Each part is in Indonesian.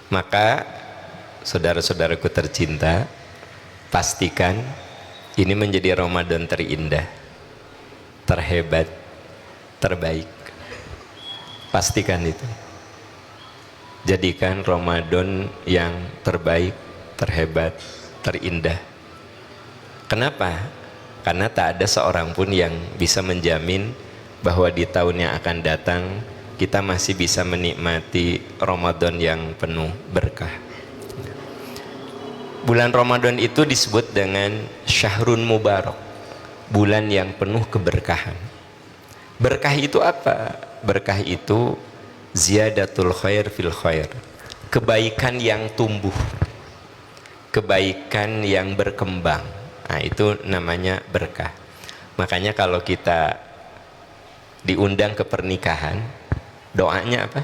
Maka saudara-saudaraku tercinta, pastikan ini menjadi Ramadan terindah, terhebat, terbaik. Pastikan itu. Jadikan Ramadan yang terbaik, terhebat, terindah. Kenapa? Karena tak ada seorang pun yang bisa menjamin bahwa di tahun yang akan datang kita masih bisa menikmati Ramadan yang penuh berkah. Bulan Ramadan itu disebut dengan Syahrun Mubarak, bulan yang penuh keberkahan. Berkah itu apa? Berkah itu ziyadatul khair fil khair, kebaikan yang tumbuh, kebaikan yang berkembang. Nah, itu namanya berkah. Makanya kalau kita diundang ke pernikahan, doanya apa?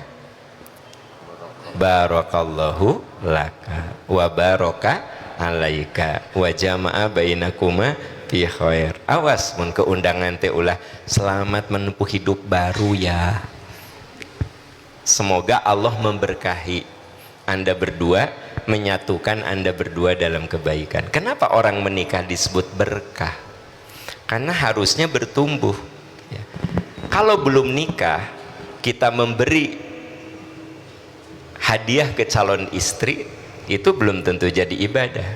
Barakallahu laka wa baraka alaika wa jama'a bainakuma fi khair. Awas mun keundangan teh ulah selamat menempuh hidup baru ya. Semoga Allah memberkahi Anda berdua, menyatukan Anda berdua dalam kebaikan. Kenapa orang menikah disebut berkah? Karena harusnya bertumbuh ya. Kalau belum nikah kita memberi hadiah ke calon istri, itu belum tentu jadi ibadah.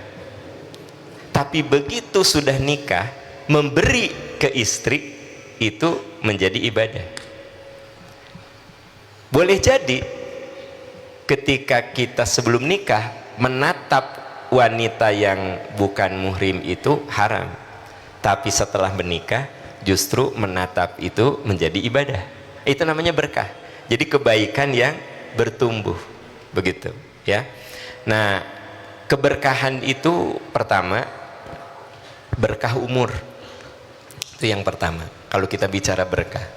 Tapi begitu sudah nikah, memberi ke istri itu menjadi ibadah. Boleh jadi ketika kita sebelum nikah menatap wanita yang bukan muhrim itu haram, tapi setelah menikah justru menatap itu menjadi ibadah. Itu namanya berkah. Jadi kebaikan yang bertumbuh, begitu ya. Nah, keberkahan itu pertama berkah umur, itu yang pertama kalau kita bicara berkah.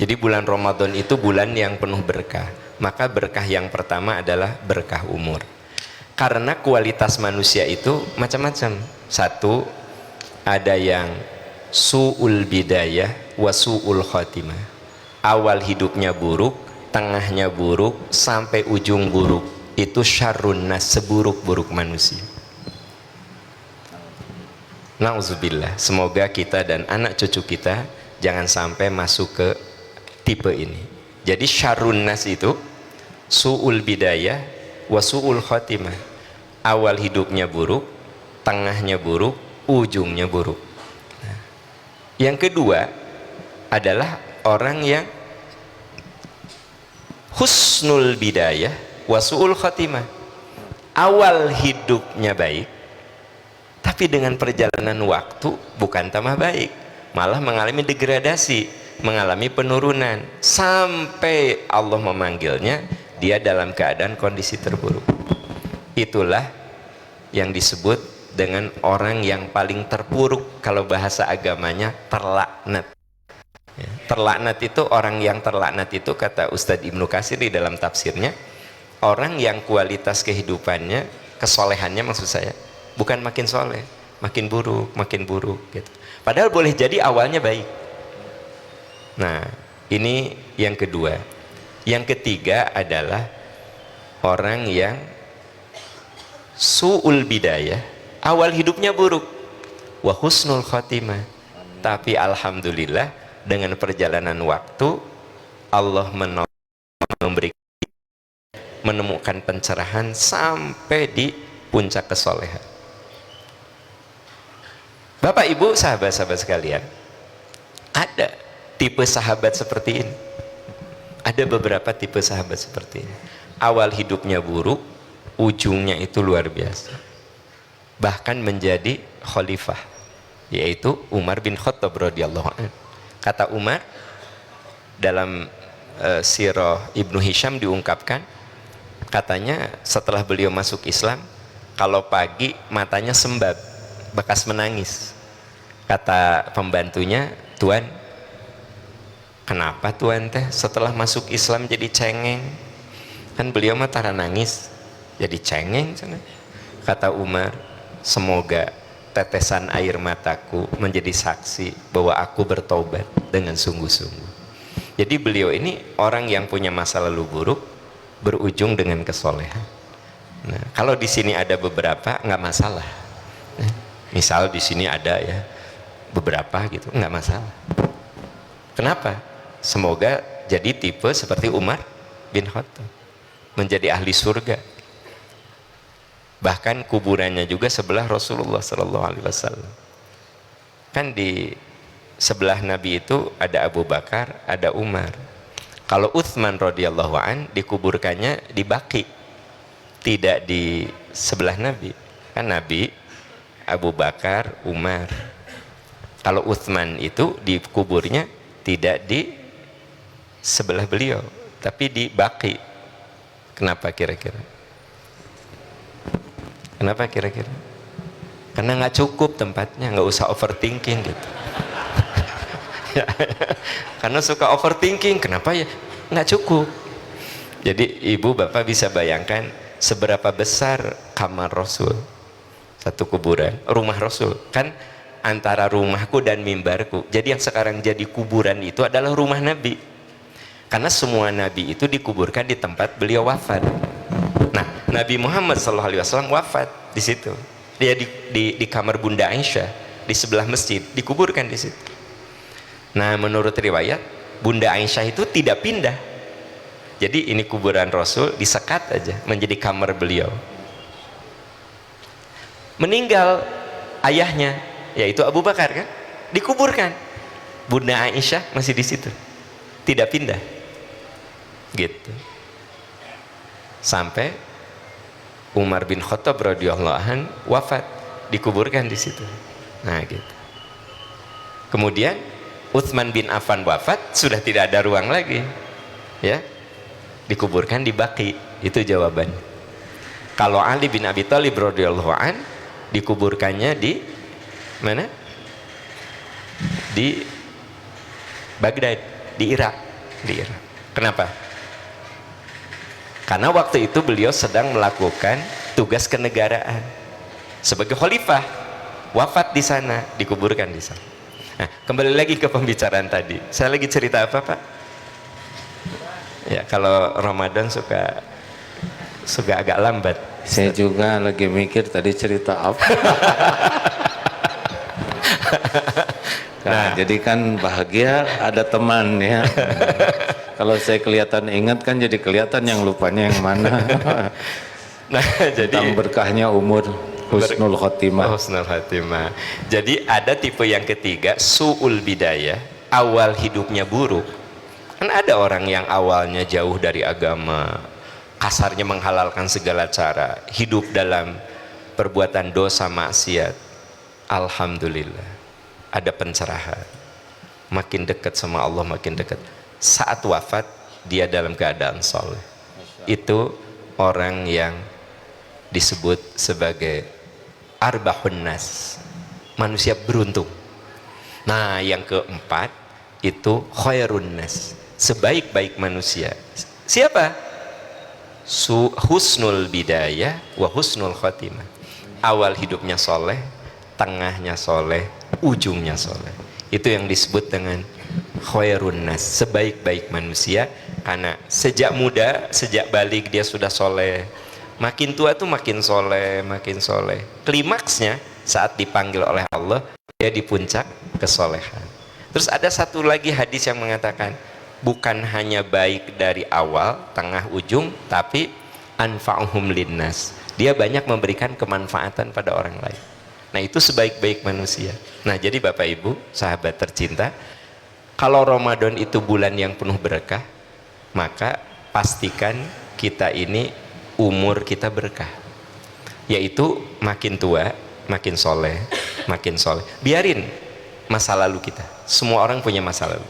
Jadi bulan Ramadan itu bulan yang penuh berkah. Maka berkah yang pertama adalah berkah umur. Karena kualitas manusia itu macam-macam. Satu, ada yang su'ul bidayah wa su'ul khotimah. Awal hidupnya buruk, tengahnya buruk, sampai ujung buruk. Itu syarrun nas, seburuk-buruk manusia. Nauzubillah. Semoga kita dan anak cucu kita jangan sampai masuk ke tipe ini. Jadi syarrun nas itu su'ul bidayah wa su'ul khotimah. Awal hidupnya buruk, tengahnya buruk, ujungnya buruk. Nah, yang kedua adalah orang yang husnul bidayah wa su'ul khotimah. Awal hidupnya baik, tapi dengan perjalanan waktu bukan tambah baik, malah mengalami degradasi, mengalami penurunan, sampai Allah memanggilnya dia dalam keadaan kondisi terburuk. Itulah yang disebut dengan orang yang paling terpuruk, kalau bahasa agamanya terlaknat ya. Terlaknat itu, orang yang terlaknat itu kata Ustadz Ibnu Katsir di dalam tafsirnya, orang yang kualitas kehidupannya, kesolehannya maksud saya, bukan makin soleh, makin buruk gitu. Padahal boleh jadi awalnya baik. Nah, ini yang kedua. Yang ketiga adalah orang yang su'ul bidayah, awal hidupnya buruk, wa husnul khotimah, tapi alhamdulillah dengan perjalanan waktu Allah menemukan pencerahan sampai di puncak kesolehan. Bapak Ibu, sahabat-sahabat sekalian, ada tipe sahabat seperti ini. Ada beberapa tipe sahabat seperti ini. Awal hidupnya buruk, ujungnya itu luar biasa. Bahkan menjadi khalifah, yaitu Umar bin Khattab radhiyallahu anhu. Kata Umar dalam sirah Ibnu Hisham diungkapkan, katanya setelah beliau masuk Islam, kalau pagi matanya sembab, bekas menangis. Kata pembantunya, "Tuan, kenapa Tuan teh setelah masuk Islam jadi cengeng? Kan beliau mah tara nangis, jadi cengeng." Kata Umar, "Semoga tetesan air mataku menjadi saksi bahwa aku bertobat dengan sungguh-sungguh." Jadi beliau ini orang yang punya masa lalu buruk berujung dengan kesolehan. Nah, kalau di sini ada beberapa nggak masalah. Misal di sini ada ya beberapa gitu, nggak masalah. Kenapa? Semoga jadi tipe seperti Umar bin Khattab, menjadi ahli surga. Bahkan kuburannya juga sebelah Rasulullah Sallallahu Alaihi Wasallam. Kan di sebelah Nabi itu ada Abu Bakar, ada Umar. Kalau Utsman radhiyallahu an dikuburkannya di Baqi, tidak di sebelah Nabi. Kan Nabi, Abu Bakar, Umar. Kalau Utsman itu dikuburnya tidak di sebelah beliau, tapi di Baqi. Kenapa kira-kira? Kenapa kira-kira? Karena nggak cukup tempatnya, nggak usah overthinking gitu. Karena suka overthinking, kenapa ya? Nggak cukup. Jadi ibu bapak bisa bayangkan seberapa besar kamar Rasul, satu kuburan, rumah Rasul. Kan antara rumahku dan mimbarku. Jadi yang sekarang jadi kuburan itu adalah rumah Nabi. Karena semua Nabi itu dikuburkan di tempat beliau wafat. Nah, Nabi Muhammad SAW wafat di situ. Dia di kamar Bunda Aisyah di sebelah masjid, dikuburkan di situ. Nah, menurut riwayat Bunda Aisyah itu tidak pindah. Jadi ini kuburan Rasul disekat aja menjadi kamar beliau. Meninggal ayahnya, yaitu Abu Bakar, kan dikuburkan, Bunda Aisyah masih di situ, tidak pindah gitu, sampai Umar bin Khattab radhiyallahu anhu wafat, dikuburkan di situ. Nah gitu. Kemudian Utsman bin Affan wafat, sudah tidak ada ruang lagi ya, dikuburkan di Baqi. Itu jawabannya. Kalau Ali bin Abi Thalib radhiyallahu an dikuburkannya di mana? Di Baghdad, di Irak. Kenapa? Karena waktu itu beliau sedang melakukan tugas kenegaraan sebagai khalifah, wafat di sana, dikuburkan di sana. Nah, kembali lagi ke pembicaraan tadi. Saya lagi cerita apa, Pak? Ya, kalau Ramadan suka agak lambat. Saya juga lagi mikir tadi cerita apa. Nah, jadi kan bahagia ada teman ya. Kalau saya kelihatan ingat kan jadi kelihatan yang lupanya yang mana. Nah, jadi tentang berkahnya umur husnul khotimah. Husnul khotimah. Jadi ada tipe yang ketiga, su'ul bidayah, awal hidupnya buruk. Kan ada orang yang awalnya jauh dari agama, kasarnya menghalalkan segala cara, hidup dalam perbuatan dosa maksiat. Alhamdulillah, ada pencerahan, makin dekat sama Allah, makin dekat. Saat wafat dia dalam keadaan soleh. Itu orang yang disebut sebagai arbahun nas, manusia beruntung. Nah, yang keempat itu khairun nas, sebaik-baik manusia. Siapa? Husnul bidayah wa husnul khotimah. Awal hidupnya soleh, tengahnya soleh, ujungnya soleh. Itu yang disebut dengan khairun nas, sebaik-baik manusia. Karena sejak muda, sejak balik dia sudah soleh, makin tua tuh makin soleh, makin soleh. Klimaksnya saat dipanggil oleh Allah, dia di puncak kesolehan. Terus ada satu lagi hadis yang mengatakan, bukan hanya baik dari awal, tengah, ujung, tapi anfa'uhum linnas, dia banyak memberikan kemanfaatan pada orang lain. Nah, itu sebaik-baik manusia. Nah, jadi Bapak Ibu, sahabat tercinta, kalau Ramadan itu bulan yang penuh berkah, maka pastikan kita ini umur kita berkah, yaitu makin tua makin soleh, makin soleh. Biarin masa lalu kita, semua orang punya masa lalu,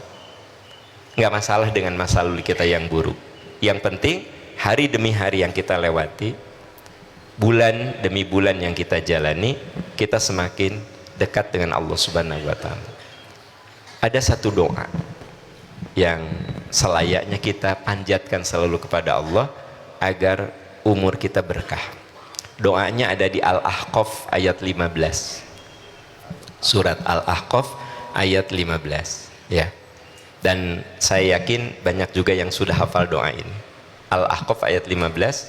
nggak masalah dengan masa lalu kita yang buruk. Yang penting hari demi hari yang kita lewati, bulan demi bulan yang kita jalani, kita semakin dekat dengan Allah Subhanahu wa Ta'ala. Ada satu doa yang selayaknya kita panjatkan selalu kepada Allah agar umur kita berkah. Doanya ada di Al-Ahqaf ayat 15. Surat Al-Ahqaf ayat 15 ya. Dan saya yakin banyak juga yang sudah hafal doa ini. Al-Ahqaf ayat 15.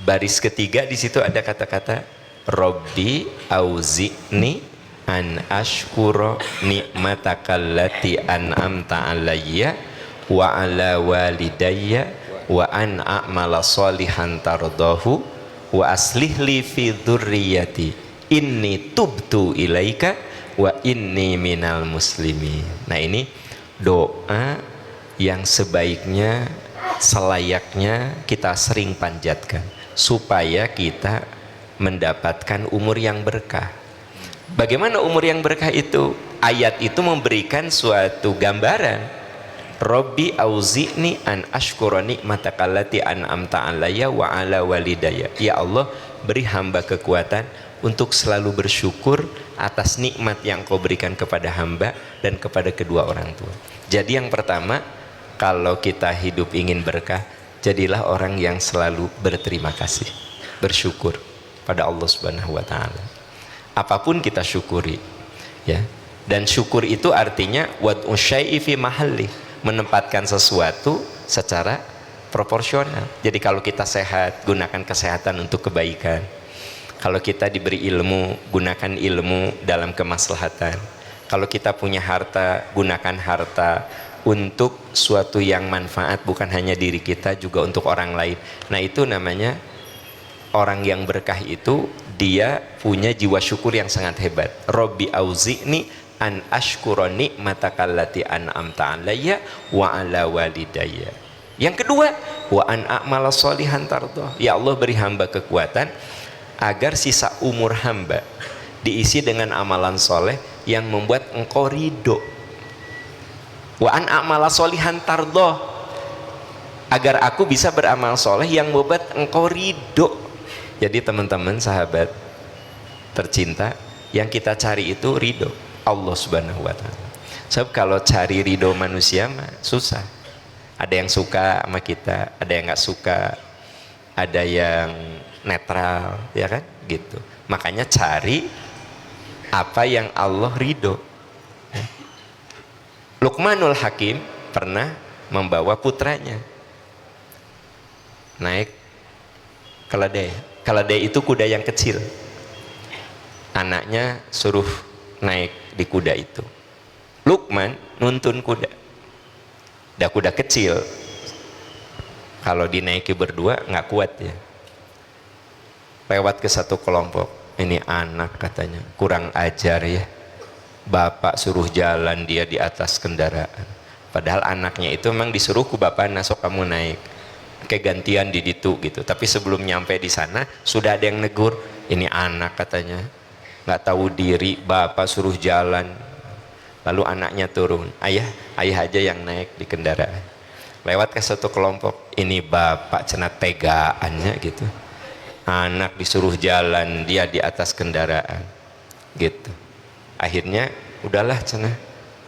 Baris ketiga di situ ada kata-kata Robbi auzi'ni an ashkura ni'matakallati an'amta alayya wa ala walidayya wa an a'mala salihan tardahu wa aslih li fi dzurriyyati inni tubtu ilaika wa inni minal muslimin. Nah, ini doa yang sebaiknya selayaknya kita sering panjatkan supaya kita mendapatkan umur yang berkah. Bagaimana umur yang berkah itu? Ayat itu memberikan suatu gambaran. Robbi auzi'ni an ashkura ni'mataka allati an'amta alayya wa ala walidayya. Ya Allah, beri hamba kekuatan untuk selalu bersyukur atas nikmat yang Kau berikan kepada hamba dan kepada kedua orang tua. Jadi yang pertama, kalau kita hidup ingin berkah, jadilah orang yang selalu berterima kasih, bersyukur pada Allah Subhanahu wa taala. Apapun kita syukuri, ya. Dan syukur itu artinya wad'u syai'i fi mahalli, menempatkan sesuatu secara proporsional. Jadi kalau kita sehat, gunakan kesehatan untuk kebaikan. Kalau kita diberi ilmu, gunakan ilmu dalam kemaslahatan. Kalau kita punya harta, gunakan harta untuk suatu yang manfaat, bukan hanya diri kita, juga untuk orang lain. Nah, itu namanya orang yang berkah itu, dia punya jiwa syukur yang sangat hebat. Robbi auzi'ni an ashkura ni'mataka allati an'amta alayya wa ala walidayya. Yang kedua, wa an a'mala sholihan tardah. Ya Allah, beri hamba kekuatan agar sisa umur hamba diisi dengan amalan soleh yang membuat Engkau ridho. Wa an a'mala sholihan tardah, agar aku bisa beramal soleh yang membuat Engkau ridho. Jadi teman-teman sahabat tercinta, yang kita cari itu ridho Allah Subhanahu wa taala. Sebab kalau cari ridho manusia mah susah. Ada yang suka sama kita, ada yang nggak suka, ada yang netral, ya kan? Gitu. Makanya cari apa yang Allah ridho. Luqmanul Hakim pernah membawa putranya naik keledai. Keledai itu kuda yang kecil. Anaknya suruh naik di kuda itu. Luqman nuntun kuda. Dah kuda kecil, kalau dinaiki berdua nggak kuat ya. Lewat ke satu kelompok, ini anak katanya kurang ajar ya, bapak suruh jalan dia di atas kendaraan. Padahal anaknya itu memang disuruh ku bapak, nasok kamu naik, kayak gantian di ditu gitu. Tapi sebelum nyampe di sana sudah ada yang negur, ini anak katanya nggak tahu diri, bapak suruh jalan. Lalu anaknya turun, ayah aja yang naik di kendaraan. Lewat ke satu kelompok, ini bapak cenah tegaannya gitu, anak disuruh jalan, dia di atas kendaraan gitu. Akhirnya udahlah cenah,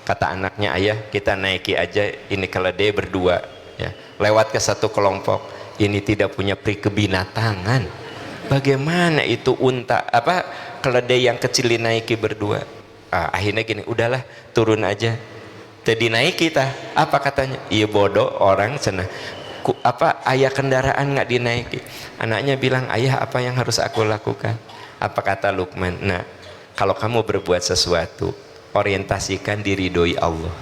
kata anaknya, ayah kita naiki aja ini keledai berdua ya. Lewat ke satu kelompok, ini tidak punya peri kebinatangan, bagaimana itu unta apa keledai yang kecil dinaiki berdua. Akhirnya gini, udahlah turun aja, jadi naik kita. Apa katanya? Iya bodoh orang cenah, apa ayah kendaraan nggak dinaiki. Anaknya bilang, ayah apa yang harus aku lakukan? Apa kata Luqman? Nah, kalau kamu berbuat sesuatu, orientasikan diridhoi Allah.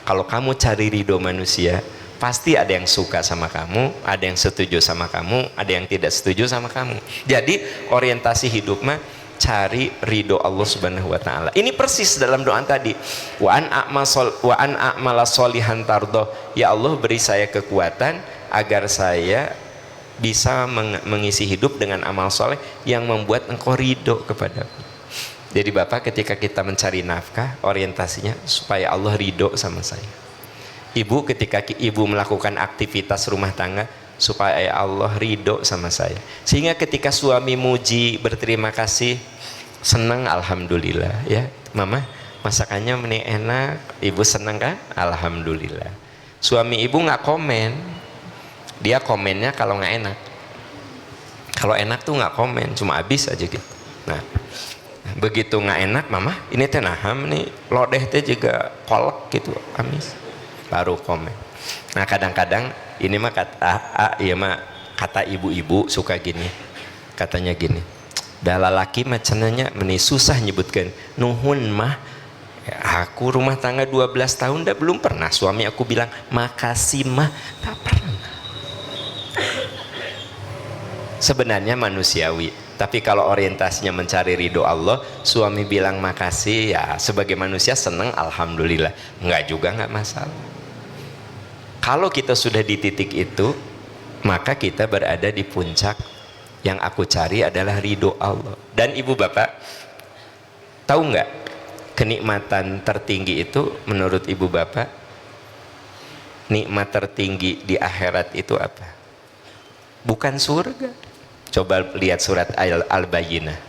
Kalau kamu cari ridho manusia, pasti ada yang suka sama kamu, ada yang setuju sama kamu, ada yang tidak setuju sama kamu. Jadi orientasi hidup mah cari ridho Allah Subhanahu wa taala. Ini persis dalam doa tadi. Wa an a'mala sholihan tardoh. Ya Allah, beri saya kekuatan agar saya bisa mengisi hidup dengan amal soleh yang membuat Engkau ridho kepadaku. Jadi Bapak, ketika kita mencari nafkah, orientasinya supaya Allah ridho sama saya. Ibu, ketika ibu melakukan aktivitas rumah tangga, supaya Allah ridho sama saya. Sehingga ketika suami muji, berterima kasih, senang, alhamdulillah ya. Mama masakannya ini enak, ibu senang kan? Alhamdulillah. Suami ibu nggak komen, dia komennya kalau nggak enak. Kalau enak tuh nggak komen, cuma habis aja gitu. Nah, begitu nggak enak, mama ini teh naham nih, lodeh teh juga kolek gitu, amis, baru komen. Nah kadang-kadang ini mah kata iya mah Kata ibu-ibu suka gini, katanya gini, dah lalaki macananya meni susah nyebutkan nuhun mah, aku rumah tangga 12 tahun dah belum pernah suami aku bilang makasih mah, tak pernah. Sebenarnya manusiawi, tapi kalau orientasinya mencari ridho Allah, suami bilang makasih ya sebagai manusia seneng, alhamdulillah, enggak juga enggak masalah. Kalau kita sudah di titik itu, maka kita berada di puncak. Yang aku cari adalah ridho Allah. Dan ibu bapak, tahu nggak kenikmatan tertinggi itu menurut ibu bapak? Nikmat tertinggi di akhirat itu apa? Bukan surga. Coba lihat surat Al-Bayyinah.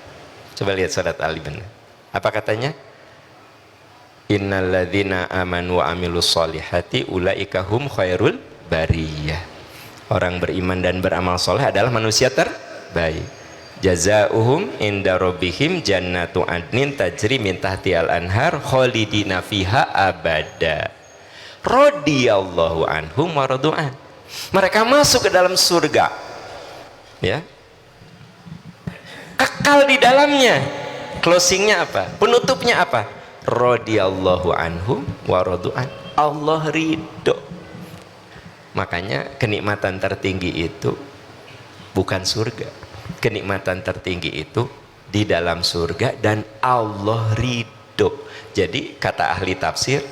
Coba lihat surat Al-Bayyinah. Apa katanya? Innalladzina amanu wa amilus solihati ulaika hum khairul bariyah. Orang beriman dan beramal soleh adalah manusia terbaik. Jazaohum inda rabbihim jannatu adnin tajri min tahtihal anhar khalidina fiha abada. Radhiyallahu anhum wa radu'an. Mereka masuk ke dalam surga. Ya. Kekal di dalamnya. Closingnya apa? Penutupnya apa? Radhiyallahu anhum wa radu'an. Allah ridho. Makanya kenikmatan tertinggi itu bukan surga. Kenikmatan tertinggi itu di dalam surga dan Allah ridho. Jadi kata ahli tafsir,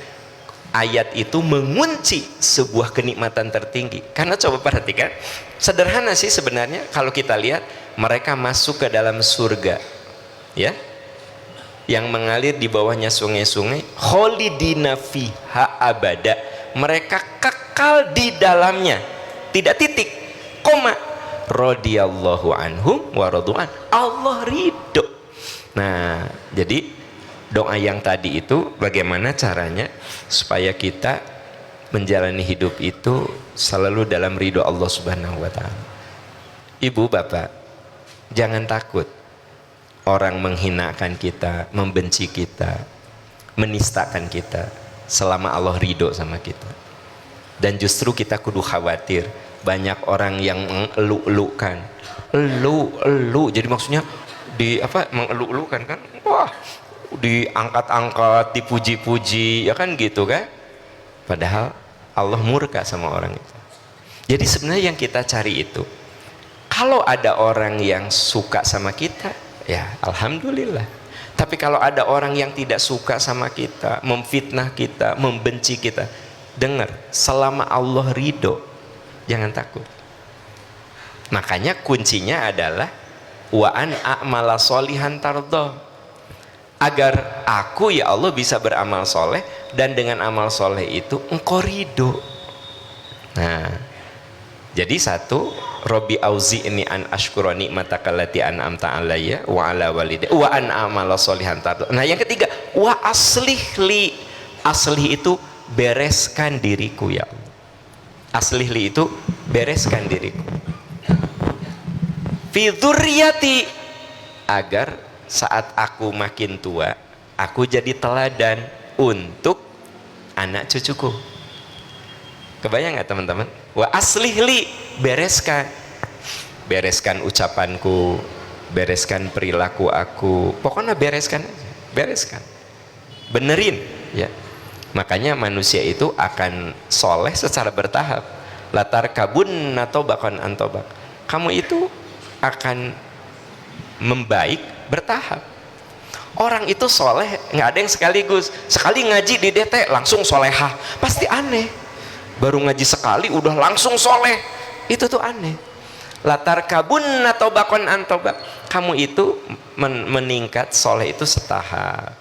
ayat itu mengunci sebuah kenikmatan tertinggi. Karena coba perhatikan, sederhana sih sebenarnya kalau kita lihat, mereka masuk ke dalam surga, ya, yang mengalir di bawahnya sungai-sungai, khalidina fiha abada. Mereka kekal di dalamnya, tidak titik, koma. Radhiyallahu anhum wa radu'an. Allah ridho. Nah, jadi doa yang tadi itu bagaimana caranya supaya kita menjalani hidup itu selalu dalam ridho Allah Subhanahu wa taala. Ibu, bapak, jangan takut orang menghinakan kita, membenci kita, menistakan kita selama Allah ridho sama kita. Dan justru kita kudu khawatir banyak orang yang mengeluk-elukan, elu, jadi maksudnya di apa, mengeluk-elukan kan, wah, diangkat-angkat, dipuji-puji, ya kan gitu kan. Padahal Allah murka sama orang itu. Jadi sebenarnya yang kita cari itu, kalau ada orang yang suka sama kita, ya alhamdulillah. Tapi kalau ada orang yang tidak suka sama kita, memfitnah kita, membenci kita, dengar, selama Allah ridho, jangan takut. Makanya kuncinya adalah wa an a'mala solihan tardo, agar aku ya Allah bisa beramal soleh, dan dengan amal soleh itu engkau ridho. Nah, jadi satu, Robbi auzi'ni an ashkura ni'mataka allati an'amta alayya wa ala walidayya wa an a'mala solihan tardo. Nah, yang ketiga, wa aslih li. Aslih itu bereskan diriku ya Allah. Aslih li itu bereskan diriku. Fi dzurriyyati, agar saat aku makin tua, aku jadi teladan untuk anak cucuku. Kebayang nggak teman-teman? Wa aslih li, bereskan ucapanku, bereskan perilaku aku, pokoknya bereskan aja, bereskan, benerin ya. Makanya manusia itu akan soleh secara bertahap. Latar kabun atau bahkan antobak, kamu itu akan membaik bertahap. Orang itu soleh nggak ada yang sekaligus, sekali ngaji di DT langsung solehah, pasti aneh. Baru ngaji sekali udah langsung soleh, itu tuh aneh. Latar kabun atau bakon antobak, kamu itu meningkat soleh itu setahap.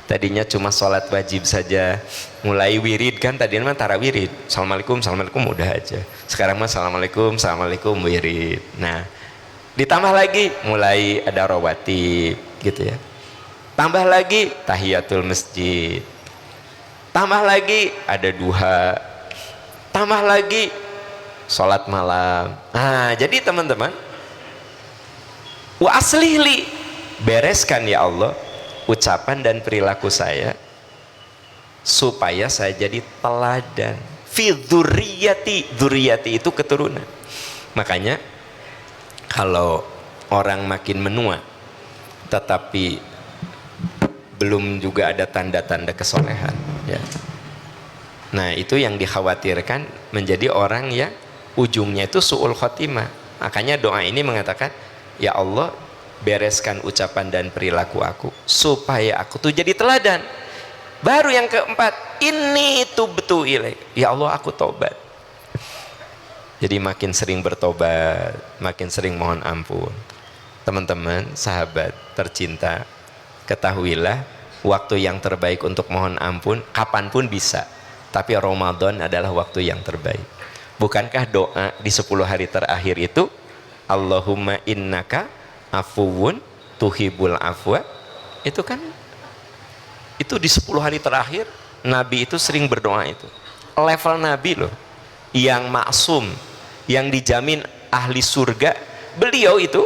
Tadinya cuma sholat wajib saja, mulai wirid kan, tadinya mah tara wirid, assalamualaikum udah aja. Sekarang mah assalamualaikum wirid. Nah, ditambah lagi mulai ada rawatib gitu ya, tambah lagi tahiyatul masjid, tambah lagi ada duha, tambah lagi sholat malam. Nah, jadi teman-teman, wa aslih li, bereskan ya Allah ucapan dan perilaku saya supaya saya jadi teladan. fi dzurriyyati, dzurriyyati itu keturunan. Makanya kalau orang makin menua tetapi belum juga ada tanda-tanda kesolehan, ya. Nah, itu yang dikhawatirkan menjadi orang yang ujungnya itu su'ul khotimah. Makanya doa ini mengatakan, ya Allah, bereskan ucapan dan perilaku aku supaya aku tuh jadi teladan. Baru yang keempat, ini tubtu ilaik, ya Allah aku tobat. Jadi makin sering bertobat, makin sering mohon ampun. Teman-teman, sahabat tercinta, ketahuilah waktu yang terbaik untuk mohon ampun kapanpun bisa, tapi Ramadan adalah waktu yang terbaik. Bukankah doa di 10 hari terakhir itu Allahumma innaka afuwun tuhibul afwa, itu kan itu di 10 hari terakhir Nabi itu sering berdoa. Itu level Nabi loh, yang maksum, yang dijamin ahli surga. Beliau itu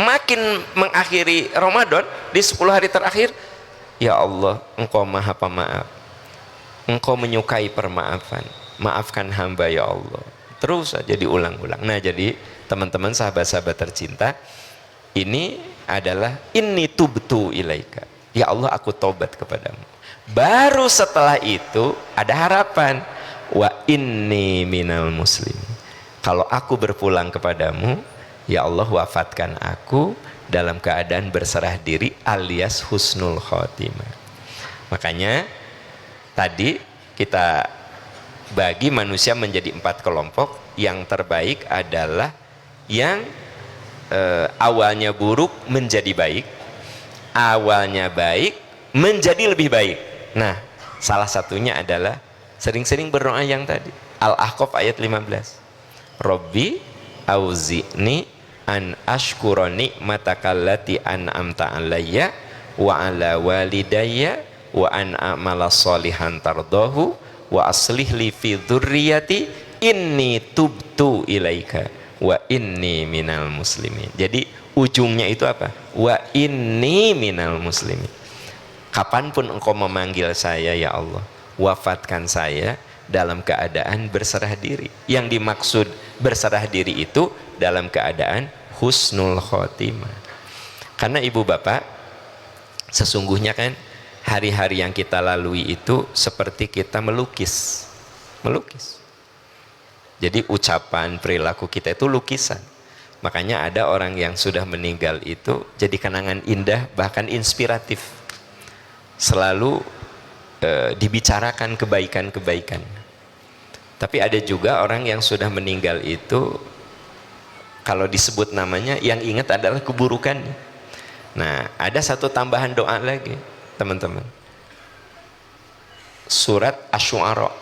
makin mengakhiri Ramadan di 10 hari terakhir, ya Allah engkau maha pemaaf, engkau menyukai permaafan, maafkan hamba ya Allah. Terus saja diulang-ulang. Nah, jadi teman-teman sahabat-sahabat tercinta, ini adalah inni tubtu ilaika, ya Allah aku tobat kepadamu. Baru setelah itu ada harapan, wa inni minal muslim, kalau aku berpulang kepadamu ya Allah wafatkan aku dalam keadaan berserah diri alias husnul khotimah. Makanya tadi kita bagi manusia menjadi 4 kelompok. Yang terbaik adalah yang awalnya buruk menjadi baik, awalnya baik menjadi lebih baik. Nah, salah satunya adalah sering-sering berdoa yang tadi, Al-Ahqaf ayat 15, Rabbi auzi'ni an ashkura ni'matakallati an'amta alayya wa ala walidayya wa an a'mala sholihan tardahu wa aslih li fi dzurriyyati inni tubtu ilaika wa inni minal muslimin. Jadi ujungnya itu apa? Wa inni minal muslimin. Kapanpun engkau memanggil saya ya Allah, wafatkan saya dalam keadaan berserah diri. Yang dimaksud berserah diri itu dalam keadaan husnul khotimah. Karena ibu bapak, sesungguhnya kan hari-hari yang kita lalui itu seperti kita melukis. Jadi ucapan, perilaku kita itu lukisan. Makanya ada orang yang sudah meninggal itu jadi kenangan indah, bahkan inspiratif. Selalu dibicarakan kebaikan-kebaikan. Tapi ada juga orang yang sudah meninggal itu kalau disebut namanya yang ingat adalah keburukannya. Nah, ada satu tambahan doa lagi, teman-teman. Surat Asy-Syu'ara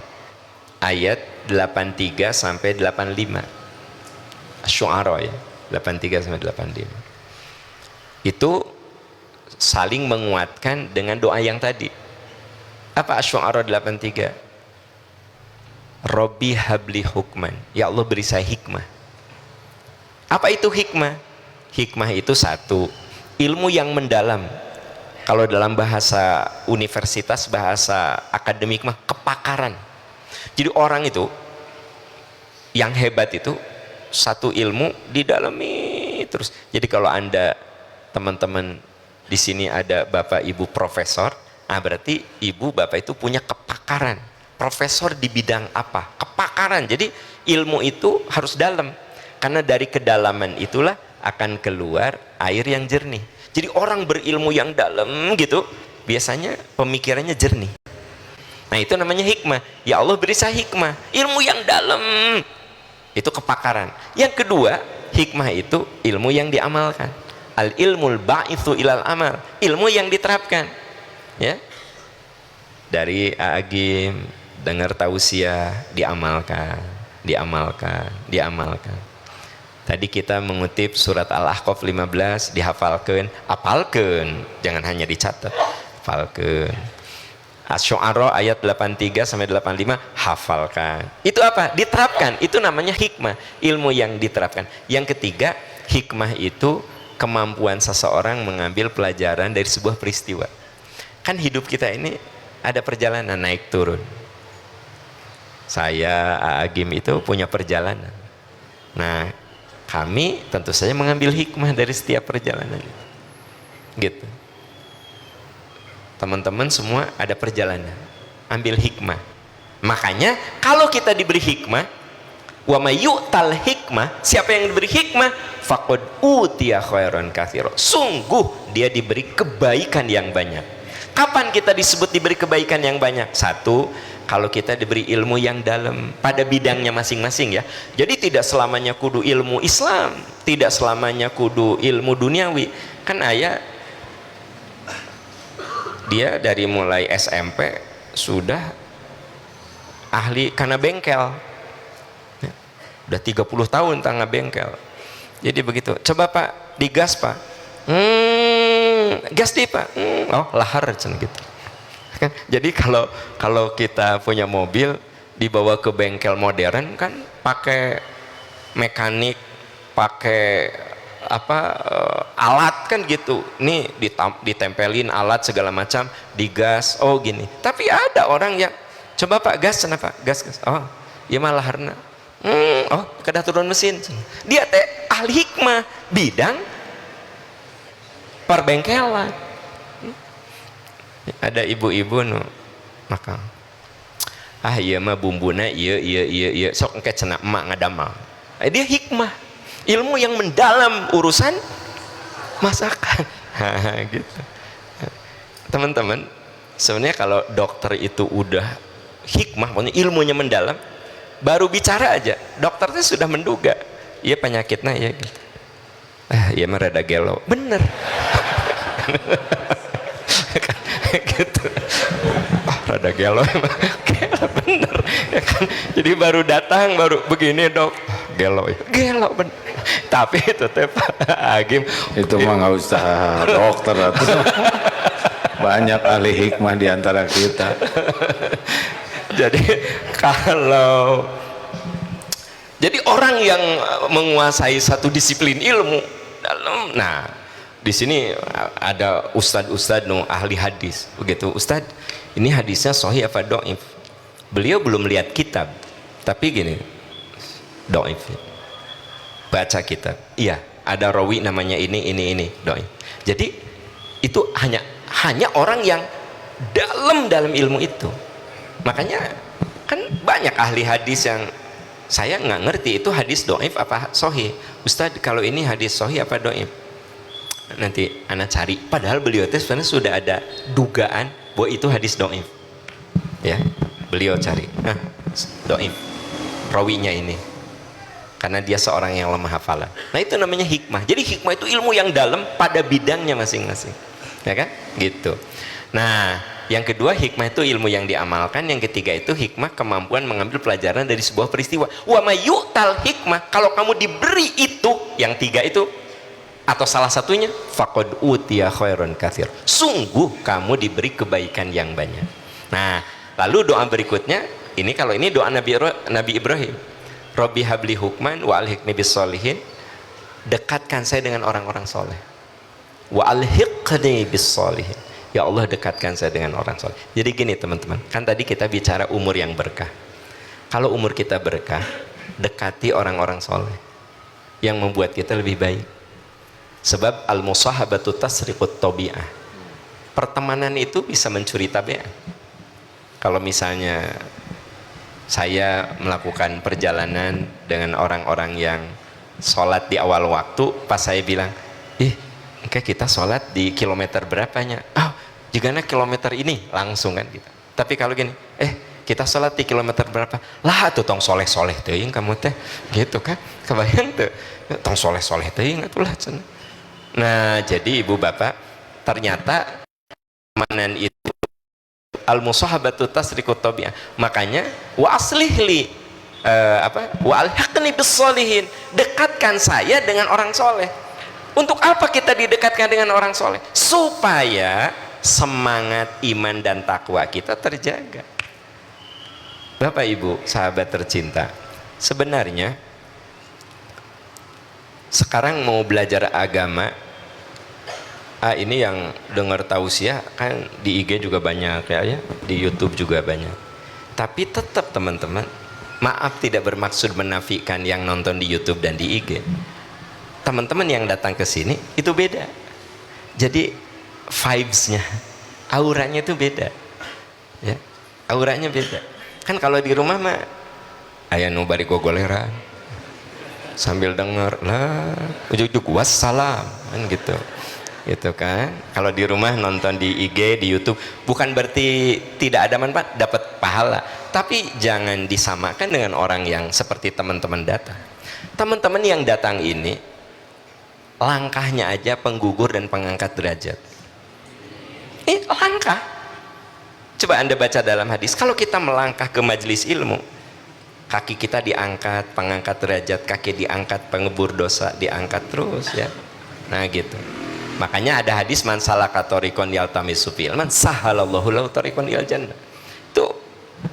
ayat 83 sampai 85. Asy-Syu'ara ya, 83 sampai 85. Itu saling menguatkan dengan doa yang tadi. Apa Asy-Syu'ara 83? Rabbi habli hukman, ya Allah beri saya hikmah. Apa itu hikmah? Hikmah itu satu, ilmu yang mendalam. Kalau dalam bahasa universitas, bahasa akademik mah kepakaran. Jadi orang itu yang hebat itu satu ilmu didalami terus. Jadi kalau Anda teman-teman di sini ada Bapak Ibu profesor, berarti Ibu Bapak itu punya kepakaran. Profesor di bidang apa? Kepakaran. Jadi ilmu itu harus dalam. Karena dari kedalaman itulah akan keluar air yang jernih. Jadi orang berilmu yang dalam gitu, biasanya pemikirannya jernih. Nah, itu namanya hikmah. Ya Allah beri saya hikmah, ilmu yang dalam. Itu kepakaran. Yang kedua, hikmah itu ilmu yang diamalkan. Al ilmul ba'itsu ilal amal, ilmu yang diterapkan. Ya. Dari Agim dengar tausiah, diamalkan. Tadi kita mengutip surat Al-Ahqaf 15, dihafalkan, apalkan, jangan hanya dicatat, hafalkan. Asy-Syu'ara ayat 83 sampai 85 hafalkan. Itu apa? Diterapkan. Itu namanya hikmah, ilmu yang diterapkan. Yang ketiga, hikmah itu kemampuan seseorang mengambil pelajaran dari sebuah peristiwa. Kan hidup kita ini ada perjalanan naik turun. saya, Agim itu punya perjalanan. Nah, kami tentu saja mengambil hikmah dari setiap perjalanan. Gitu. Teman-teman semua ada perjalanan. Ambil hikmah. Makanya kalau kita diberi hikmah, wa may yu'tal hikmah, siapa yang diberi hikmah, faqad utiya khairan katsira. Sungguh dia diberi kebaikan yang banyak. Kapan kita disebut diberi kebaikan yang banyak? Satu, kalau kita diberi ilmu yang dalam pada bidangnya masing-masing ya. Jadi tidak selamanya kudu ilmu Islam, tidak selamanya kudu ilmu duniawi. Kan ayah dia dari mulai SMP sudah ahli karena bengkel. Udah 30 tahun tangga bengkel. Jadi begitu. Coba Pak, digas Pak. Gas di Pak. Oh, lahar gitu. Jadi kalau kita punya mobil dibawa ke bengkel modern kan pakai mekanik, pakai alat kan gitu. Nih ditempelin alat segala macam, digas. Oh gini. Tapi ada orang yang coba Pak gas kenapa? Gas. Oh, iya malah harna. Oh, kedah turun mesin. Dia teh ahli hikmah bidang perbengkelan. Ada ibu-ibu nu maka iya mah bumbuna iya sok engke cenah emak ngadamal. Dia hikmah, ilmu yang mendalam urusan masakan. Gitu. Teman-teman, sebenarnya kalau dokter itu udah hikmah, maksudnya ilmunya mendalam, baru bicara aja dokternya sudah menduga iya penyakitnya ya gitu. Iya mah rada gelo, bener. Gitu. Rada gelo emang. Bener ya kan? Jadi baru datang baru begini dok, gelo ya, gelo bener. Tapi itu teh Pak Agim itu mah nggak usah dokter atau banyak ahli hikmah di antara kita. Jadi jadi orang yang menguasai satu disiplin ilmu dalam, nah di sini ada ustadz nu ahli hadis begitu. Ustadz, ini hadisnya sahih apa dhaif? Beliau belum lihat kitab, tapi gini, dhaif. Baca kitab, iya ada rawi namanya ini dhaif. Jadi itu hanya orang yang dalam ilmu itu. Makanya kan banyak ahli hadis yang saya nggak ngerti itu hadis dhaif apa sahih. Ustadz, kalau ini hadis sahih apa dhaif? Nanti anak cari, padahal beliau itu sebenarnya sudah ada dugaan bahwa itu hadis dhaif. Ya, beliau cari, dhaif rawinya ini karena dia seorang yang lemah hafalan. Nah itu namanya hikmah. Jadi hikmah itu ilmu yang dalam pada bidangnya masing-masing, ya kan gitu. Nah yang kedua, hikmah itu ilmu yang diamalkan. Yang ketiga itu hikmah kemampuan mengambil pelajaran dari sebuah peristiwa. Wa may yu'tal hikmah, kalau kamu diberi itu, yang tiga itu atau salah satunya, faqad utiya khairan katsir, sungguh kamu diberi kebaikan yang banyak. Nah lalu doa berikutnya ini, kalau ini doa Nabi Ibrahim, Rabbi habli hukman wa alhiqni bis solihin, dekatkan saya dengan orang-orang soleh, wa alhiqni bis solihin, ya Allah dekatkan saya dengan orang soleh. Jadi gini teman-teman, kan tadi kita bicara umur yang berkah. Kalau umur kita berkah, dekati orang-orang soleh yang membuat kita lebih baik. Sebab al-musahabatu tasriqut tabi'ah, pertemanan itu bisa mencuri tabiat. Kalau misalnya saya melakukan perjalanan dengan orang-orang yang sholat di awal waktu, pas saya bilang, kita sholat di kilometer berapanya? Jigana kilometer ini, langsung kan gitu. Tapi kalau gini, kita sholat di kilometer berapa? Lah tuh tong soleh-soleh teuing kamu teh, gitu kan? Kebayang tuh, tong soleh-soleh teuing atulah cenah. Nah jadi ibu bapak, ternyata pertemanan itu al-musahabatu tasriqut tabi'ah. Makanya wa aslihli wa alhiqni bis solihin, dekatkan saya dengan orang soleh. Untuk apa kita didekatkan dengan orang soleh? Supaya semangat iman dan takwa kita terjaga. Bapak ibu sahabat tercinta, sebenarnya sekarang mau belajar agama, ini yang dengar tausiah kan di IG juga banyak ya, di YouTube juga banyak. Tapi tetap teman-teman, maaf tidak bermaksud menafikan yang nonton di YouTube dan di IG. Teman-teman yang datang ke sini itu beda. Jadi vibes-nya, auranya itu beda. Ya, auranya beda. Kan kalau di rumah mah aya nu bari gogoleran sambil denger lah ujuk-ujuk wassalam kan gitu. Gitu kan. Kalau di rumah nonton di IG, di YouTube, bukan berarti tidak ada manfaat, dapat pahala. Tapi jangan disamakan dengan orang yang seperti teman-teman datang. Teman-teman yang datang ini langkahnya aja penggugur dan pengangkat derajat. Ini langkah. Coba Anda baca dalam hadis, kalau kita melangkah ke majelis ilmu, kaki kita diangkat, pengangkat derajat, kaki diangkat, pengebur dosa diangkat terus ya. Nah gitu. Makanya ada hadis man salaka thariqan yaltamisu fil man sahalallahu lahu thariqan ilal jannah. Itu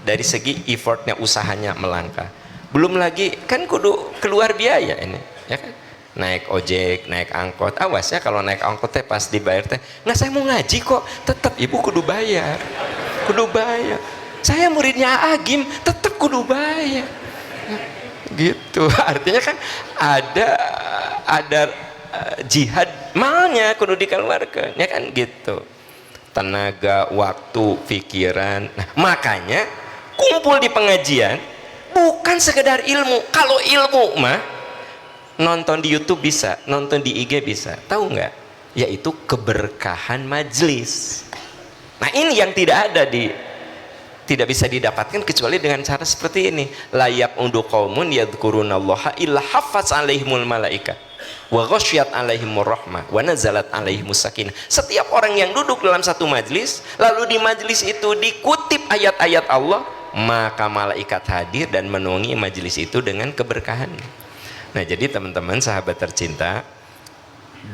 dari segi effortnya, usahanya melangkah. Belum lagi kan kudu keluar biaya ini, ya kan? Naik ojek, naik angkot. Awas ya kalau naik angkot teh pas dibayar teh, nggak saya mau ngaji kok, tetap ibu kudu bayar. Kudu bayar. Saya muridnya Agim, tetap kudu bayar. Gitu. Artinya kan ada jihad malnya kudu dikeluarkan, ya kan gitu. Tenaga, waktu, pikiran. Nah, makanya kumpul di pengajian bukan sekedar ilmu. Kalau ilmu mah nonton di YouTube bisa, nonton di IG bisa. Tahu nggak? Yaitu keberkahan majlis. Nah, ini yang tidak bisa didapatkan kecuali dengan cara seperti ini. Layak undu qaumun yadhkurunallaha illa haffaz alaihimul malaika wa ghasyiyat alaihimur rahmah wa nazalat alaihimus sakinah. Setiap orang yang duduk dalam satu majlis, lalu di majlis itu dikutip ayat-ayat Allah, maka malaikat hadir dan menaungi majlis itu dengan keberkahan. Nah, jadi teman-teman sahabat tercinta,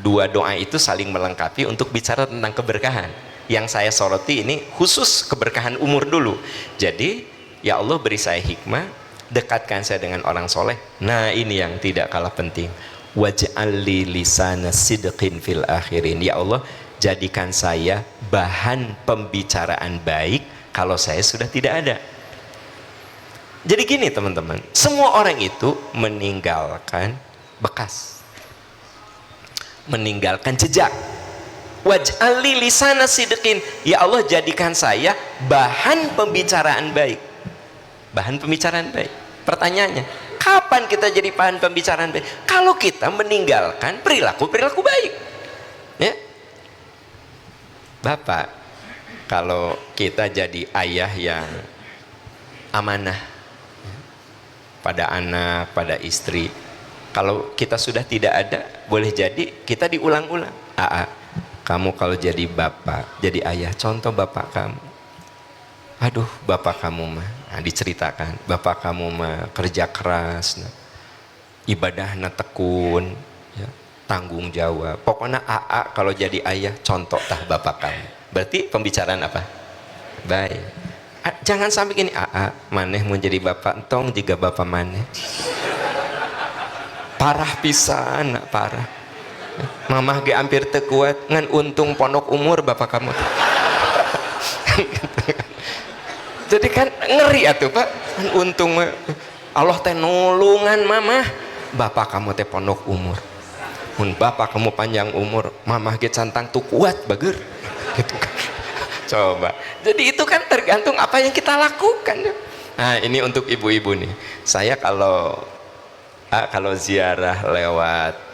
dua doa itu saling melengkapi untuk bicara tentang keberkahan. Yang saya soroti ini khusus keberkahan umur dulu. Jadi ya Allah beri saya hikmah, dekatkan saya dengan orang soleh. Nah, ini yang tidak kalah penting. Waj'alli lisana sidqin fil akhirin. Ya Allah, jadikan saya bahan pembicaraan baik kalau saya sudah tidak ada. Jadi gini teman-teman, semua orang itu meninggalkan bekas, meninggalkan jejak. Waj'alli lisana sidqin. Ya Allah, jadikan saya bahan pembicaraan baik. Bahan pembicaraan baik. Pertanyaannya, kapan kita jadi bahan pembicaraan baik? Kalau kita meninggalkan perilaku baik. Ya. Bapak, kalau kita jadi ayah yang amanah pada anak, pada istri, kalau kita sudah tidak ada, boleh jadi kita diulang-ulang. Kamu kalau jadi bapak, jadi ayah, contoh bapak kamu. Aduh, bapak kamu mah, nah, diceritakan, bapak kamu mah kerja keras, nah, ibadahna tekun, ya, tanggung jawab. Pokoknya kalau jadi ayah, contoh tah bapak kamu. Berarti pembicaraan apa? Baik. Jangan sampai gini, maneh mau jadi bapak, entong jika bapak maneh. Parah pisan, parah. Mamah ge hampir teu kuat ngan untung pondok umur bapak kamu. Jadi kan ngeri atuh Pak, kan untung Allah teh nulungan mamah, bapak kamu teh pondok umur. Mun bapak kamu panjang umur, mamah ge cantang tuh kuat bager. Gitu kan. Coba. Jadi itu kan tergantung apa yang kita lakukan. Nah, ini untuk ibu-ibu nih. Saya kalau ziarah lewat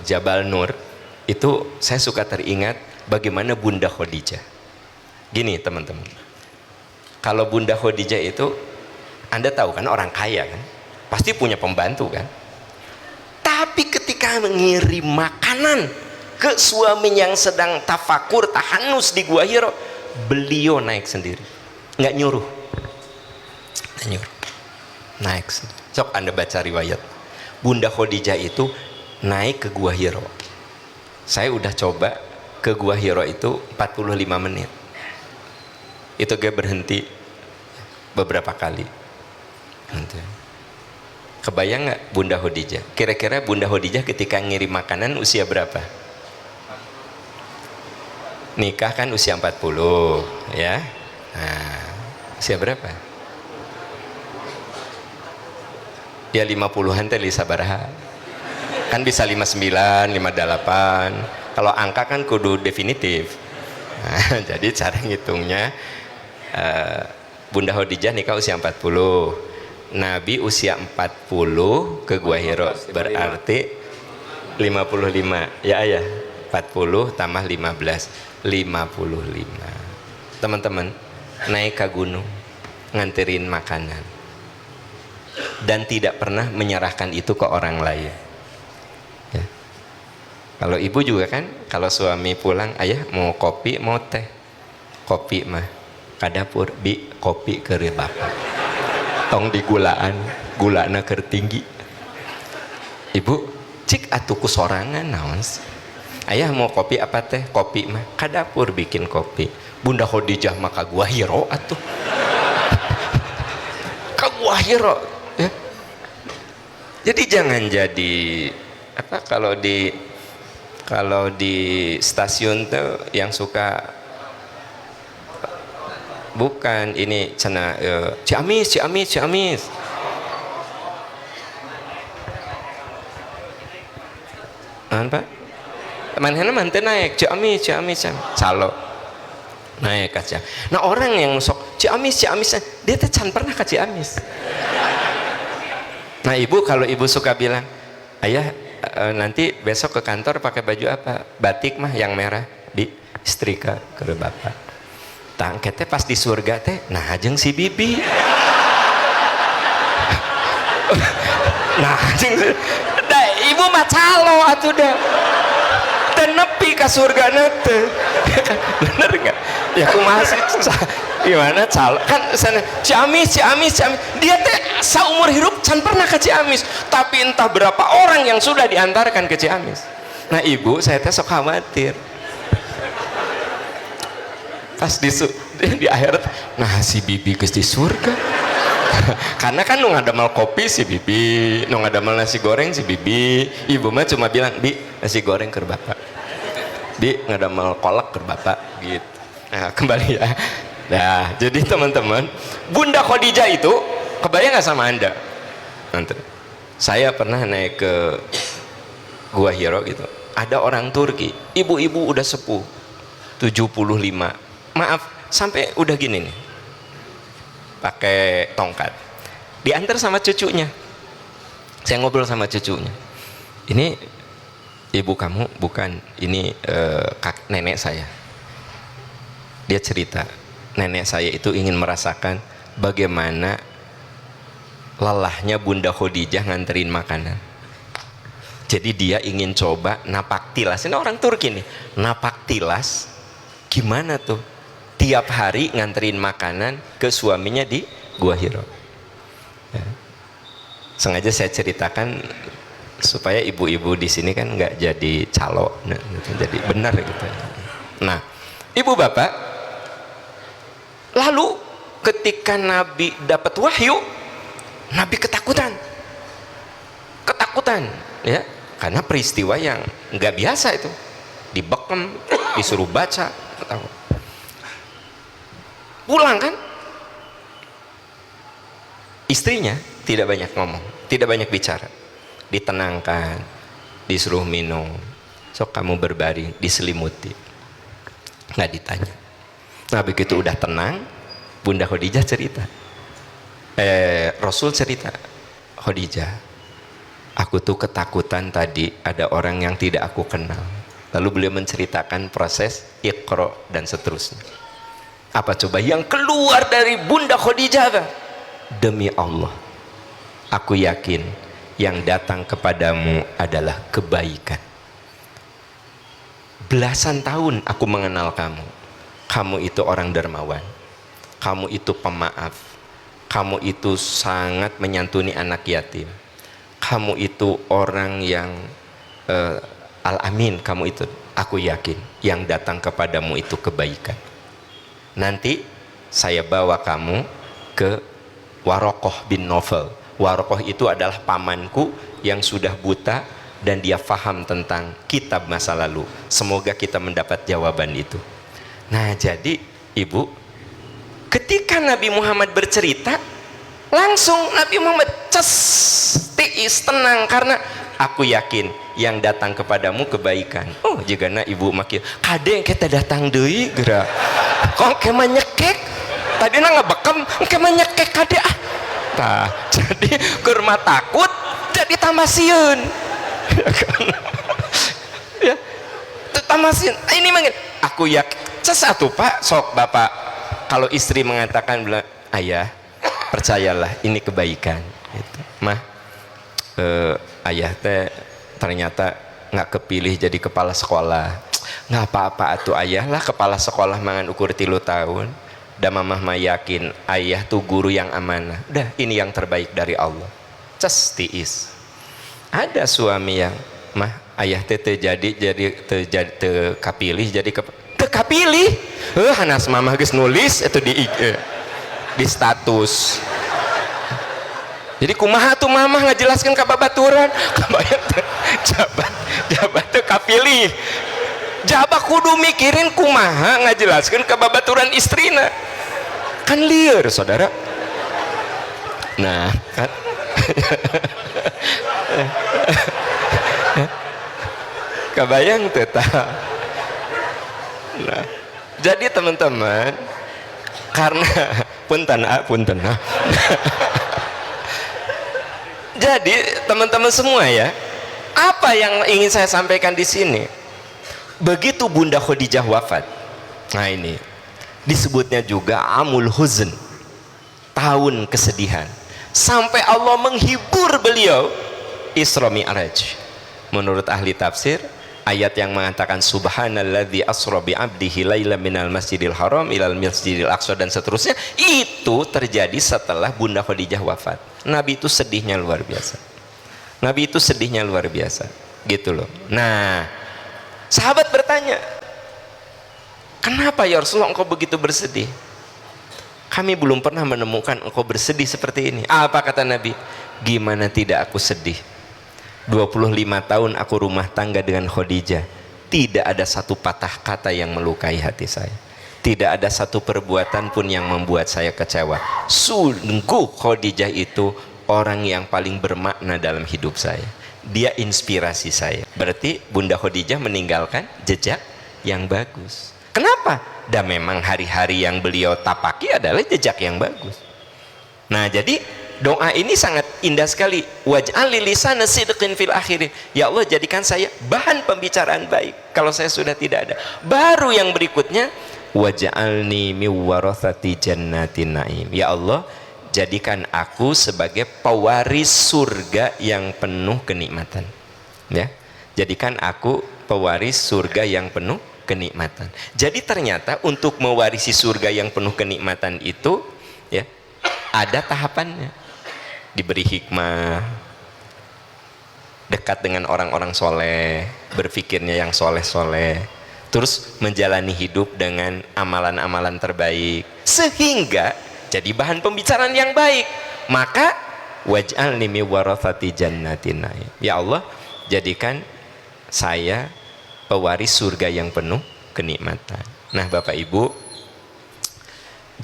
Jabal Nur itu saya suka teringat bagaimana Bunda Khadijah. Gini teman-teman, kalau Bunda Khadijah itu Anda tahu kan orang kaya kan, pasti punya pembantu kan. Tapi ketika mengirim makanan ke suami yang sedang tafakur tahanus di Gua Hiro, beliau naik sendiri, nggak nyuruh, naik sendiri. Sok Anda baca riwayat Bunda Khadijah itu naik ke Gua Hiro. Saya udah coba ke Gua Hiro itu 45 menit. Itu gue berhenti beberapa kali. Kebayang nggak Bunda Khadijah? Kira-kira Bunda Khadijah ketika ngirim makanan usia berapa? Nikah kan usia 40 ya. Nah, usia berapa? Ya 50-an teh sabaraha. Kan bisa 59, 58. Kalau angka kan kudu definitif. Nah, jadi cara ngitungnya Bunda Khadijah nikah usia 40. Nabi usia 40 ke Gua Hiro berarti 55. Ya ayah. 40 tambah 15. 55. Teman-teman, naik ke gunung, nganterin makanan. Dan tidak pernah menyerahkan itu ke orang lain. Ya. Kalau ibu juga kan, kalau suami pulang, ayah mau kopi, mau teh. Kopi mah, ka dapur, bi kopi ke bapak. Tong digulaan, gulana keur tinggi. Ibu, cik atuku sorangan naon sih? Ayah mau kopi apa teh? Kopi mah, ka dapur bikin kopi. Bunda Khadijah mah ka Gua Hiro atuh. Ka Gua Hiro. Ya. Jadi jangan jadi apa kalau di stasiun tuh yang suka bukan ini cina Ciamis. Apa? Manehna manten naik Ciamis calo naik aja. Nah orang yang sok Ciamis dia teh can pernah ke Ciamis. Nah ibu, kalau ibu suka bilang, ayah nanti besok ke kantor pakai baju apa? Batik mah yang merah, di setrika ke bapak. Tangketnya pas di surga teh, nah jeung si bibi. Nah jeung da ibu mah calo atuh da. Dan nepi ke surga nate. Bener nggak? Ya kumaha sih gimana calo kan sana Ciamis dia teh saumur hidup can pernah ke Ciamis, tapi entah berapa orang yang sudah diantarkan ke Ciamis. Nah ibu, saya teh sok khawatir pas di akhirat, nah si bibi geus di surga. Karena kan nu ngadamel kopi si bibi, nu ngadamel nasi goreng si bibi. Ibu mah cuma bilang, bi nasi goreng ke bapak, bi ngadamel kolak ke bapak gitu. Nah kembali ya. Nah jadi teman-teman, Bunda Khadijah itu kebayang nggak sama anda? Nanti saya pernah naik ke Gua Hiro gitu, ada orang Turki, ibu-ibu udah sepuh 75, maaf sampai udah gini nih, pakai tongkat, diantar sama cucunya. Saya ngobrol sama cucunya, ini ibu kamu bukan, ini nenek saya. Dia cerita, nenek saya itu ingin merasakan bagaimana lelahnya Bunda Khadijah nganterin makanan. Jadi dia ingin coba napak tilas. Ini orang Turki nih, napak tilas gimana tuh tiap hari nganterin makanan ke suaminya di Gua Hiro. Ya. Sengaja saya ceritakan supaya ibu-ibu di sini kan nggak jadi calo, nah, gitu. Jadi benar gitu. Nah, ibu bapak, lalu ketika Nabi dapat wahyu, Nabi ketakutan, ya, karena peristiwa yang nggak biasa itu, dibekem, disuruh baca, pulang kan, istrinya tidak banyak ngomong, tidak banyak bicara, ditenangkan, disuruh minum, sok kamu berbaring, diselimuti, nggak ditanya. Nah begitu udah tenang, Bunda Khadijah cerita, Rasul cerita, Khadijah, aku tuh ketakutan tadi ada orang yang tidak aku kenal. Lalu beliau menceritakan proses Iqra dan seterusnya. Apa coba yang keluar dari Bunda Khadijah? Demi Allah, aku yakin yang datang kepadamu adalah kebaikan. Belasan tahun aku mengenal kamu. Kamu itu orang dermawan, kamu itu pemaaf, kamu itu sangat menyantuni anak yatim, kamu itu orang yang al-amin, kamu itu, aku yakin yang datang kepadamu itu kebaikan. Nanti saya bawa kamu ke Warokoh bin Nawfal. Warokoh itu adalah pamanku yang sudah buta dan dia faham tentang kitab masa lalu. Semoga kita mendapat jawaban itu. Nah jadi ibu, ketika Nabi Muhammad bercerita, Langsung Nabi Muhammad ces, tiis, tenang, karena aku yakin yang datang kepadamu kebaikan. Oh jika na ibu makin kadang kita datang deui geura kok kemah nyekek tadi na ngebekam kemah nyekek kade ah tah jadi keur mah takut jadi tambah sieun ya tambah sieun ini mangin aku yakin sesatu Pak sok Bapak kalau istri mengatakan bilang ayah percayalah ini kebaikan gitu. Mah ayah teh ternyata nggak kepilih jadi kepala sekolah, nggak apa-apa atuh ayah lah kepala sekolah mangan ukur 3 tahun dan mamah mah yakin ayah tuh guru yang amanah, udah ini yang terbaik dari Allah, ces tiis. Ada suami yang mah ayah teh jadi kapilih jadi kapilih hanas mamah geus nulis itu di status. Jadi kumaha tuh mamah ngajelaskeun ka babaturan kabayang jabat teu kapilih jabak kudu mikirin kumaha ngajelaskeun ka babaturan istrina kan lieur saudara. Nah kan kabayang teh tah. Nah jadi teman-teman karena punten jadi teman-teman semua ya, apa yang ingin saya sampaikan di sini? Begitu Bunda Khadijah wafat, nah ini disebutnya juga amul huzn, tahun kesedihan, sampai Allah menghibur beliau Isra Mi'raj. Menurut ahli tafsir, ayat yang mengatakan subhanalladzi asra bi 'abdihi lailan minal masjidil haram ilal masjidil aqsa dan seterusnya itu terjadi setelah Bunda Khadijah wafat. Nabi itu sedihnya luar biasa. Nabi itu sedihnya luar biasa gitu loh. Nah sahabat bertanya, kenapa ya Rasulullah engkau begitu bersedih? Kami belum pernah menemukan engkau bersedih seperti ini. Apa kata Nabi? Gimana tidak aku sedih, 25 tahun aku rumah tangga dengan Khadijah, tidak ada satu patah kata yang melukai hati saya, tidak ada satu perbuatan pun yang membuat saya kecewa. Sungguh Khadijah itu orang yang paling bermakna dalam hidup saya, dia inspirasi saya. Berarti Bunda Khadijah meninggalkan jejak yang bagus. Kenapa? Dan memang hari-hari yang beliau tapaki adalah jejak yang bagus. Nah jadi doa ini sangat indah sekali. Waj'al li lisana sidqin fil akhirin. Ya Allah jadikan saya bahan pembicaraan baik kalau saya sudah tidak ada. Baru yang berikutnya waj'alni min warathati jannatin naim. Ya Allah jadikan aku sebagai pewaris surga yang penuh kenikmatan. Ya. Jadikan aku pewaris surga yang penuh kenikmatan. Jadi ternyata untuk mewarisi surga yang penuh kenikmatan itu ya ada tahapannya. Diberi hikmah, dekat dengan orang-orang soleh, berpikirnya yang soleh-soleh, terus menjalani hidup dengan amalan-amalan terbaik sehingga jadi bahan pembicaraan yang baik. Maka waj'alni min warathati jannatin naim. Ya Allah jadikan saya pewaris surga yang penuh kenikmatan. Nah Bapak Ibu,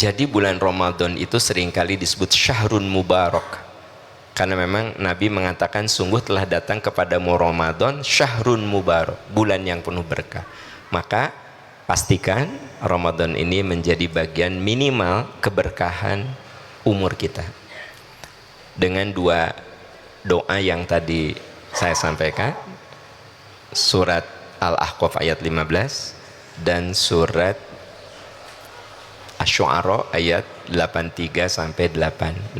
jadi bulan Ramadan itu seringkali disebut syahrun mubarak karena memang Nabi mengatakan sungguh telah datang kepadamu Ramadan syahrun mubarak, bulan yang penuh berkah. Maka pastikan Ramadan ini menjadi bagian minimal keberkahan umur kita dengan 2 doa yang tadi saya sampaikan, surat Al-Ahqaf ayat 15 dan surat Asy-Syu'ara ayat 83 sampai 85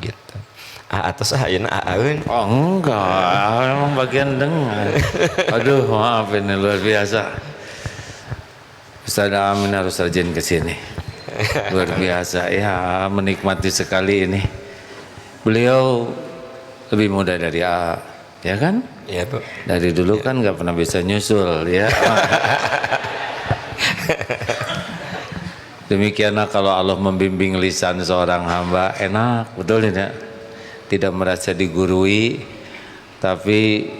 gitu. Atau ayeuna aaeun? Oh enggak, emang bagian dengar. Aduh maaf ini luar biasa. Ustaz Amin harus rajin ke sini. Luar biasa ya, menikmati sekali ini. Beliau lebih muda dari A, ya kan? Iya Bu. Dari dulu kan nggak pernah bisa nyusul ya. Demikianlah kalau Allah membimbing lisan seorang hamba, enak, betul tidak? Tidak merasa digurui, tapi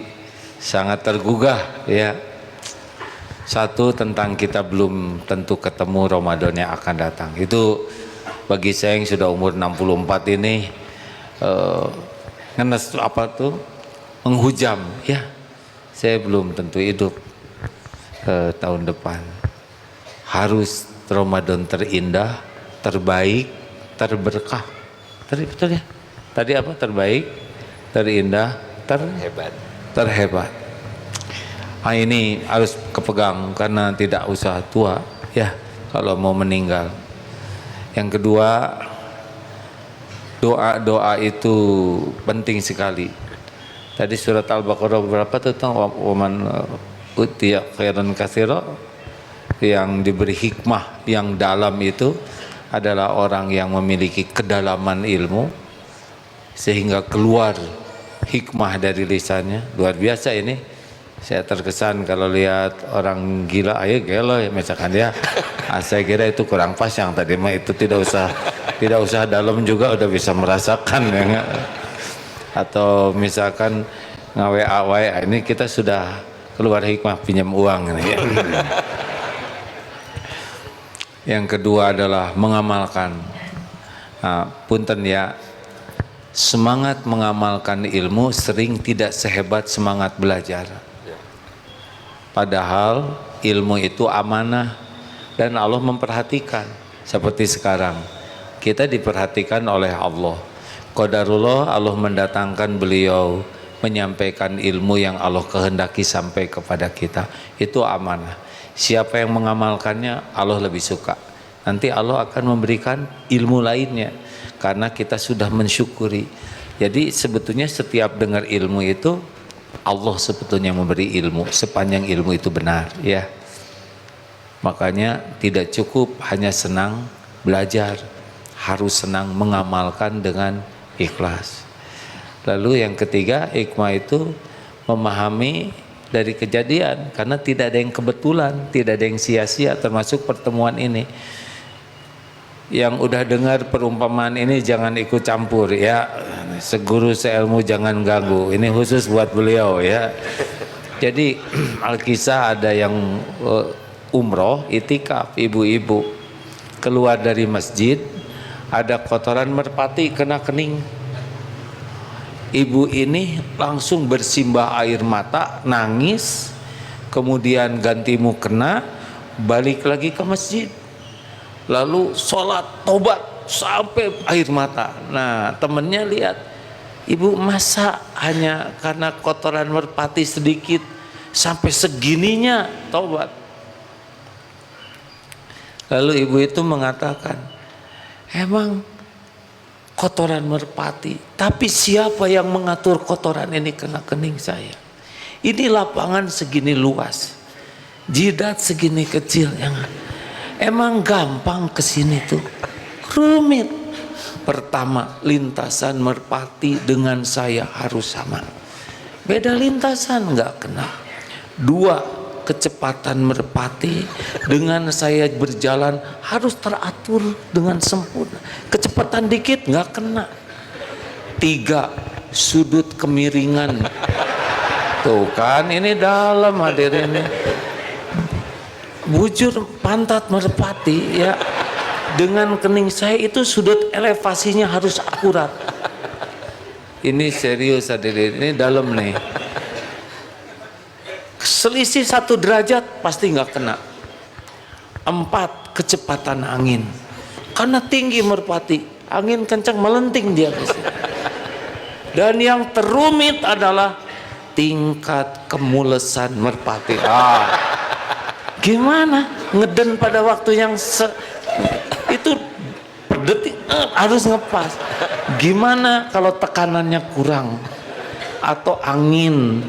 sangat tergugah ya. Satu tentang kita belum tentu ketemu Ramadan yang akan datang. Itu bagi saya yang sudah umur 64 ini ngenes apa tuh menghujam ya, saya belum tentu hidup tahun depan. Harus Ramadan terindah, terbaik, terberkah. Betul ya? Tadi apa? Terbaik, terindah, terhebat. Nah, ini harus kepegang karena tidak usah tua ya kalau mau meninggal. Yang kedua, doa itu penting sekali. Tadi surat Al-Baqarah berapa tentang waman utiya khairan katsira, yang diberi hikmah yang dalam itu adalah orang yang memiliki kedalaman ilmu sehingga keluar hikmah dari lisannya. Luar biasa ini. Saya terkesan kalau lihat orang gila, ayo gelo ya misalkan dia. Saya kira itu kurang pas yang tadi mah, itu tidak usah dalam juga udah bisa merasakan ya enggak? Atau misalkan ngawe awai, ini kita sudah keluar hikmah pinjam uang ya. Yang kedua adalah mengamalkan. Nah, punten ya, semangat mengamalkan ilmu sering tidak sehebat semangat belajar. Padahal ilmu itu amanah dan Allah memperhatikan. Seperti sekarang kita diperhatikan oleh Allah. Qadarullah, Allah mendatangkan beliau menyampaikan ilmu yang Allah kehendaki sampai kepada kita. Itu amanah. Siapa yang mengamalkannya Allah lebih suka. Nanti Allah akan memberikan ilmu lainnya karena kita sudah mensyukuri. Jadi sebetulnya setiap dengar ilmu itu Allah sebetulnya memberi ilmu, sepanjang ilmu itu benar ya. Makanya tidak cukup hanya senang belajar, harus senang mengamalkan dengan ikhlas. Lalu yang ketiga, hikmah itu memahami dari kejadian, karena tidak ada yang kebetulan, tidak ada yang sia-sia, termasuk pertemuan ini. Yang udah dengar perumpamaan ini jangan ikut campur ya, seguru seilmu jangan ganggu, ini khusus buat beliau ya. Jadi Alkisah ada yang umroh itikaf, ibu-ibu keluar dari masjid, ada kotoran merpati kena kening. Ibu ini langsung bersimbah air mata, nangis, kemudian ganti mukena, balik lagi ke masjid, lalu sholat tobat sampai air mata. Nah temennya lihat, ibu masa hanya karena kotoran merpati sedikit sampai segininya tobat. Lalu ibu itu mengatakan, emang kotoran merpati, tapi siapa yang mengatur kotoran ini kena kening saya? Ini lapangan segini luas, jidat segini kecil, emang gampang kesini tuh? Rumit. Pertama, lintasan merpati dengan saya harus sama, beda lintasan nggak kena. Dua, kecepatan merpati dengan saya berjalan harus teratur dengan sempurna, kecepatan dikit nggak kena. Tiga, sudut kemiringan, tuh kan ini dalam hadirin ini, bujur pantat merpati ya dengan kening saya itu sudut elevasinya harus akurat. Ini serius hadirin, ini dalam nih. Selisih 1 derajat pasti nggak kena. 4, kecepatan angin, karena tinggi merpati, angin kencang melenting dia ke sini. Dan yang terumit adalah tingkat kemulesan merpati. Gimana ngeden pada waktu yang itu detik harus ngepas. Gimana kalau tekanannya kurang atau angin?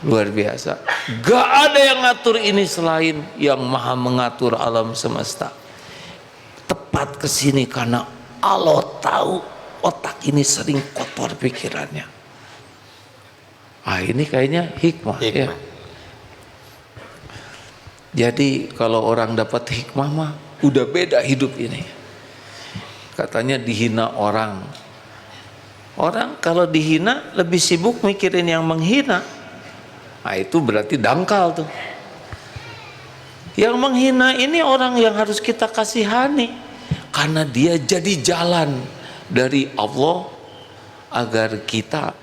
Luar biasa. Gak ada yang ngatur ini selain yang maha mengatur alam semesta. Tepat kesini karena Allah tahu otak ini sering kotor pikirannya. Ini kayaknya hikmah. Ya. Jadi kalau orang dapat hikmah mah udah beda hidup ini. Katanya dihina orang. Orang kalau dihina lebih sibuk mikirin yang menghina. Nah itu berarti dangkal tuh. Yang menghina ini orang yang harus kita kasihani. karena dia jadi jalan dari Allah agar kita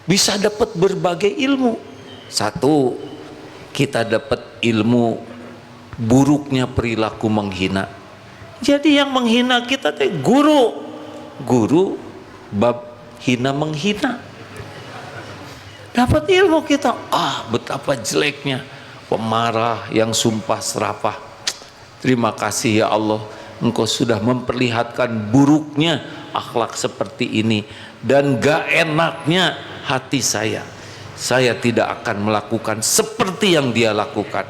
bisa dapat berbagai ilmu. Satu, kita dapat ilmu buruknya perilaku menghina. Jadi yang menghina kita teh guru bab hina menghina. Dapat ilmu kita, betapa jeleknya pemarah yang sumpah serapah. Terima kasih ya Allah, Engkau sudah memperlihatkan buruknya akhlak seperti ini, dan gak enaknya hati saya tidak akan melakukan seperti yang dia lakukan.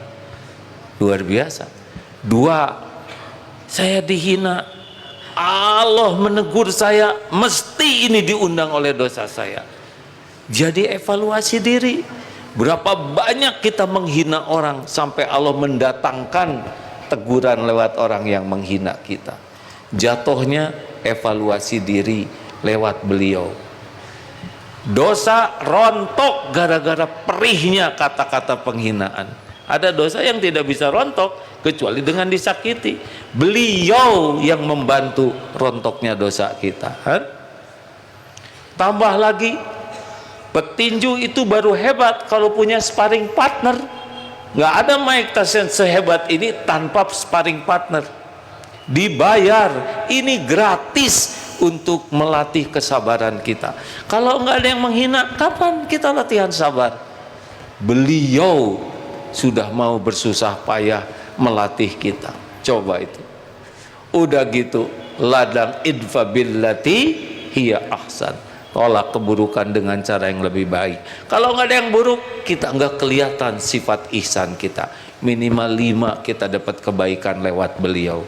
Luar biasa. Dua, saya dihina, Allah menegur saya, mesti ini diundang oleh dosa saya. Jadi evaluasi diri, berapa banyak kita menghina orang sampai Allah mendatangkan teguran lewat orang yang menghina kita. Jatuhnya evaluasi diri lewat beliau. Dosa rontok gara-gara perihnya kata-kata penghinaan. Ada dosa yang tidak bisa rontok kecuali dengan disakiti. Beliau yang membantu rontoknya dosa kita. Tambah lagi, petinju itu baru hebat kalau punya sparring partner. Nggak ada Mike Tyson sehebat ini tanpa sparring partner. Dibayar, ini gratis untuk melatih kesabaran kita. Kalau nggak ada yang menghina, kapan kita latihan sabar? Beliau sudah mau bersusah payah melatih kita. Coba itu. Udah gitu, ladang idfa billati hiya ahsan. Tolak keburukan dengan cara yang lebih baik. Kalau nggak ada yang buruk, kita nggak kelihatan sifat ihsan kita. Minimal 5 kita dapat kebaikan lewat beliau.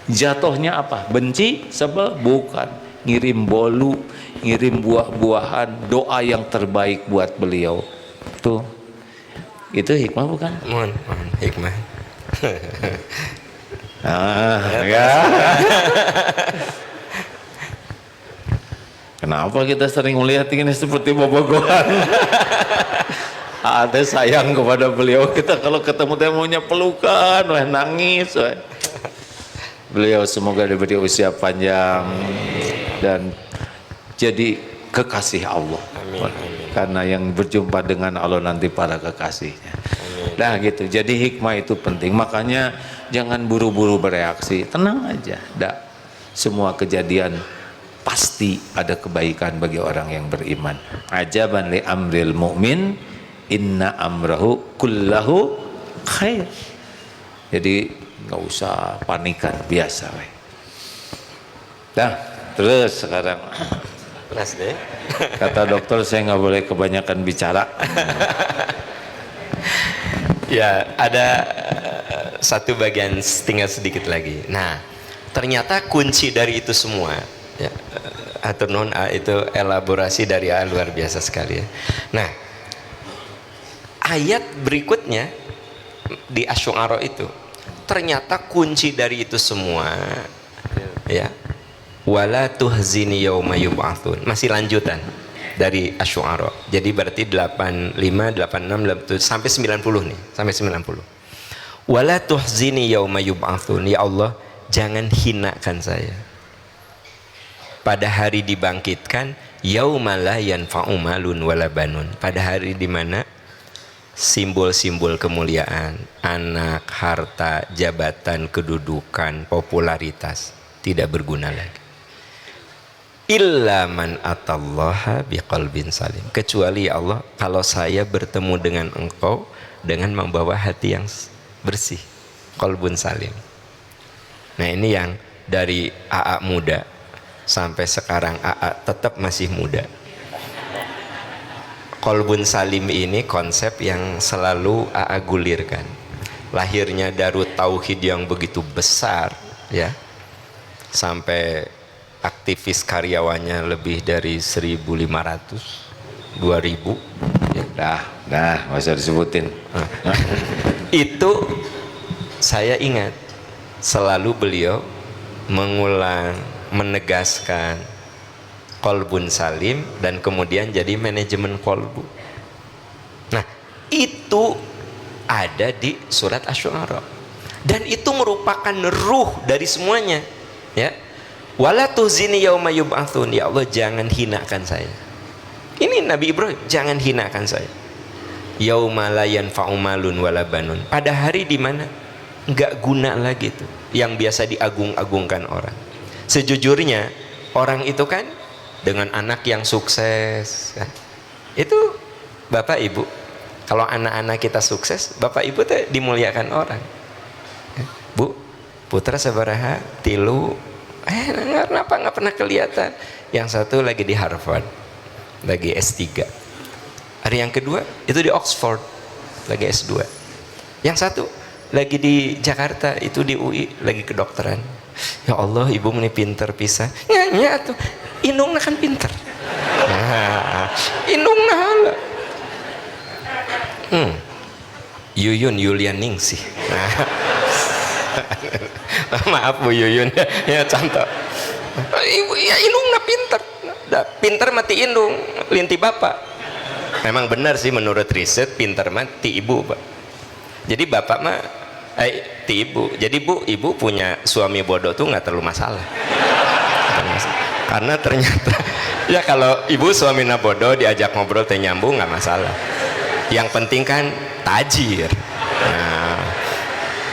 Jatuhnya apa? Benci, sebel? Bukan. Ngirim bolu, ngirim buah-buahan, doa yang terbaik buat beliau. Tuh, itu hikmah bukan? Mohon hikmah. Ya. Kenapa kita sering melihat ini seperti bobogohan? Ada sayang kepada beliau, kita kalau ketemu dia maunya pelukan, nangis. Beliau semoga diberi usia panjang dan jadi kekasih Allah. Amin. Karena yang berjumpa dengan Allah nanti para kekasihnya. Amin. Nah gitu, jadi hikmah itu penting. Makanya jangan buru-buru bereaksi, tenang aja. Semua kejadian pasti ada kebaikan bagi orang yang beriman. Ajaban li amril mu'min, inna amrahu kullahu khair. Jadi nggak usah panikan, biasa. Nah, terus sekarang kata dokter saya nggak boleh kebanyakan bicara. Ya, ada satu bagian tinggal sedikit lagi. Nah, ternyata kunci dari itu semua, ya, atur nuhun, itu elaborasi dari luar biasa sekali ya. Nah, ayat berikutnya di Asy-Syu'ara itu ternyata kunci dari itu semua, ya, wala tuhzini yauma yub'atsun, masih lanjutan dari Asy-Syu'ara. Jadi berarti 85, 86, 87 sampai 90 nih, sampai 90. Wala tuhzini yauma yub'atsun, ya Allah jangan hinakan saya pada hari dibangkitkan, yauma la yanfa'u malun wala banun, pada hari di mana simbol-simbol kemuliaan, anak, harta, jabatan, kedudukan, popularitas tidak berguna lagi. Illa man atallaha biqalbin salim, kecuali ya Allah kalau saya bertemu dengan engkau dengan membawa hati yang bersih, qalbun salim. Nah ini yang dari AA muda sampai sekarang AA tetap masih muda. Qalbun salim ini konsep yang selalu AA gulirkan. Lahirnya Darut Tauhid yang begitu besar, ya, sampai aktivis karyawannya lebih dari 1.500, 2.000, ya. Nggak usah disebutin. Itu saya ingat selalu beliau mengulang, menegaskan qalbun salim, dan kemudian jadi manajemen qalbu. Nah itu ada di surat Asy-Syu'ara, dan itu merupakan ruh dari semuanya, Ya, wala tuhzini yauma yub'atsun, ya Allah jangan hinakan saya. Ini Nabi Ibrahim, jangan hinakan saya. Yauma la yanfa'u malun wala banun, pada hari di mana nggak guna lagi tuh yang biasa diagung-agungkan orang. Sejujurnya orang itu kan dengan anak yang sukses kan? Itu Bapak Ibu, kalau anak-anak kita sukses, Bapak Ibu tuh dimuliakan orang. Bu, putra sabaraha tilu, kenapa nggak pernah kelihatan? Yang satu lagi di Harvard, lagi S3. Hari yang kedua itu di Oxford, lagi S2. Yang satu lagi di Jakarta, itu di UI, lagi kedokteran. Ya Allah, ibu ini pinter pisah. Nya tuh, indung kan pinter. Nah, indung lah. Yuyun Yulianingsih. Nah. Maaf Bu Yuyun, ya contoh. Ibu ya indung pinter. Pinter mati indung, linti bapak. Memang benar sih menurut riset, pinter mati ibu, Pak. Jadi bapak mah ti ibu. Jadi Bu, ibu punya suami bodoh tuh nggak terlalu masalah. Karena ternyata ya kalau ibu suaminya bodoh diajak ngobrol teh nyambung nggak masalah. Yang penting kan tajir. Nah,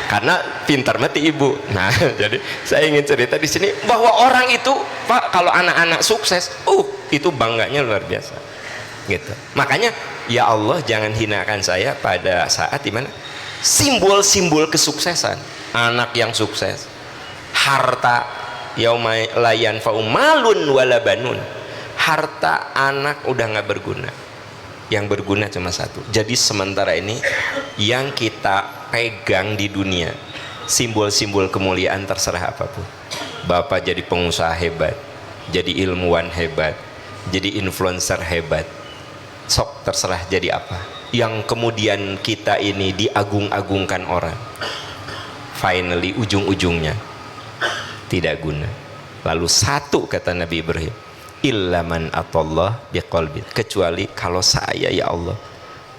karena pintar mati ibu. Nah, jadi saya ingin cerita di sini bahwa orang itu, Pak, kalau anak-anak sukses, itu bangganya luar biasa. Gitu. Makanya ya Allah jangan hinakan saya pada saat dimana simbol-simbol kesuksesan, anak yang sukses, harta, yauma la yanfa'u malun wala banun, harta anak udah nggak berguna, yang berguna cuma satu. Jadi sementara ini yang kita pegang di dunia simbol-simbol kemuliaan terserah apapun. Bapak jadi pengusaha hebat, jadi ilmuwan hebat, jadi influencer hebat, sok terserah jadi apa, yang kemudian kita ini diagung-agungkan orang, finally ujung-ujungnya tidak guna. Lalu satu kata Nabi Ibrahim, illaman atallah biqalbin, kecuali kalau saya ya Allah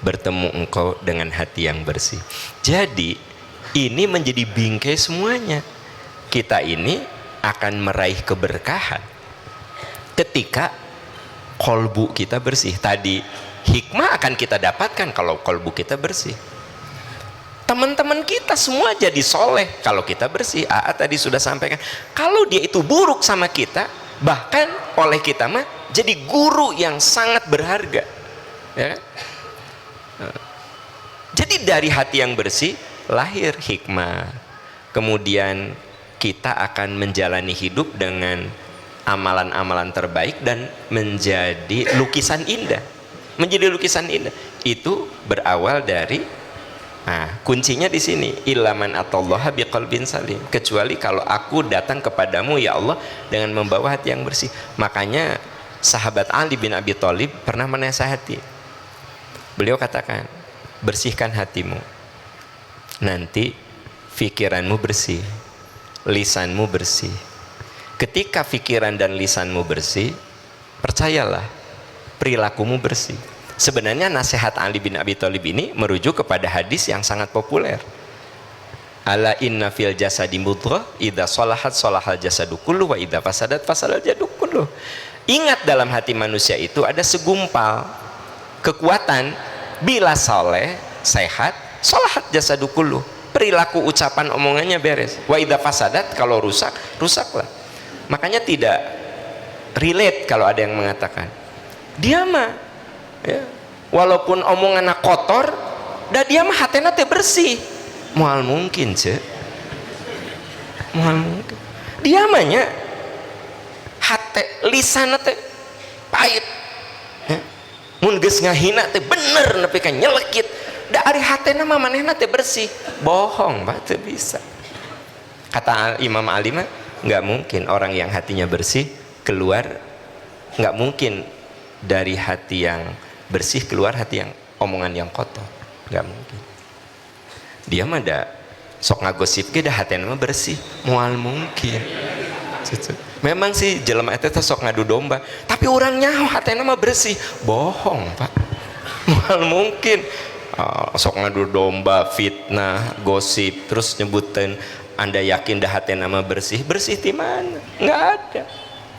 bertemu engkau dengan hati yang bersih. Jadi ini menjadi bingkai semuanya. Kita ini akan meraih keberkahan ketika kolbu kita bersih. Tadi hikmah akan kita dapatkan kalau kolbu kita bersih. Teman-teman kita semua jadi soleh kalau kita bersih. Tadi sudah sampaikan, kalau dia itu buruk sama kita, bahkan oleh kita mah jadi guru yang sangat berharga, ya kan? Jadi dari hati yang bersih lahir hikmah. Kemudian kita akan menjalani hidup dengan amalan-amalan terbaik dan menjadi lukisan indah. Menjadi lukisan indah itu berawal dari, kuncinya di sini, ilaman atallaha biqalbin salim, kecuali kalau aku datang kepadamu ya Allah dengan membawa hati yang bersih. Makanya sahabat Ali bin Abi Thalib pernah menasihati, beliau katakan, bersihkan hatimu, nanti pikiranmu bersih, lisanmu bersih. Ketika pikiran dan lisanmu bersih, percayalah perilakumu bersih. Sebenarnya nasihat Ali bin Abi Thalib ini merujuk kepada hadis yang sangat populer. Ala inna fil jasadi mudghah, idza shalahat shalahal jasadu kullu wa idza fasadat fasadal jasadu kullu. Ingat, dalam hati manusia itu ada segumpal kekuatan, bila soleh, sehat, shalahat jasadu kullu. Perilaku, ucapan, omongannya beres. Wa idza fasadat, kalau rusak, rusaklah. Makanya tidak relate kalau ada yang mengatakan dia mah ya, walaupun omongannya kotor, dah dia mah hatena teh bersih. Moal mungkin ce, moal mungkin. Dia mahnya hate lisanna teh pahit. Ya. Mun geus ngahina teh bener nepi ka nyelekit. Da ari hatena mah manehna teh bersih. Bohong, Pak, teu bisa. Kata Imam Ali mah nggak mungkin orang yang hatinya bersih keluar, nggak mungkin dari hati yang bersih keluar hati yang omongan yang kotor, nggak mungkin. Dia mah ada sok ngagosip ge dah hati mah bersih, moal mungkin. Memang sih jelema eta teh sok ngadu domba, tapi orang nyaho hati mah bersih. Bohong, Pak. Moal mungkin. Sok ngadu domba, fitnah, gosip, terus nyebutin Anda yakin dah hati nama bersih? Bersih di mana? Nggak ada.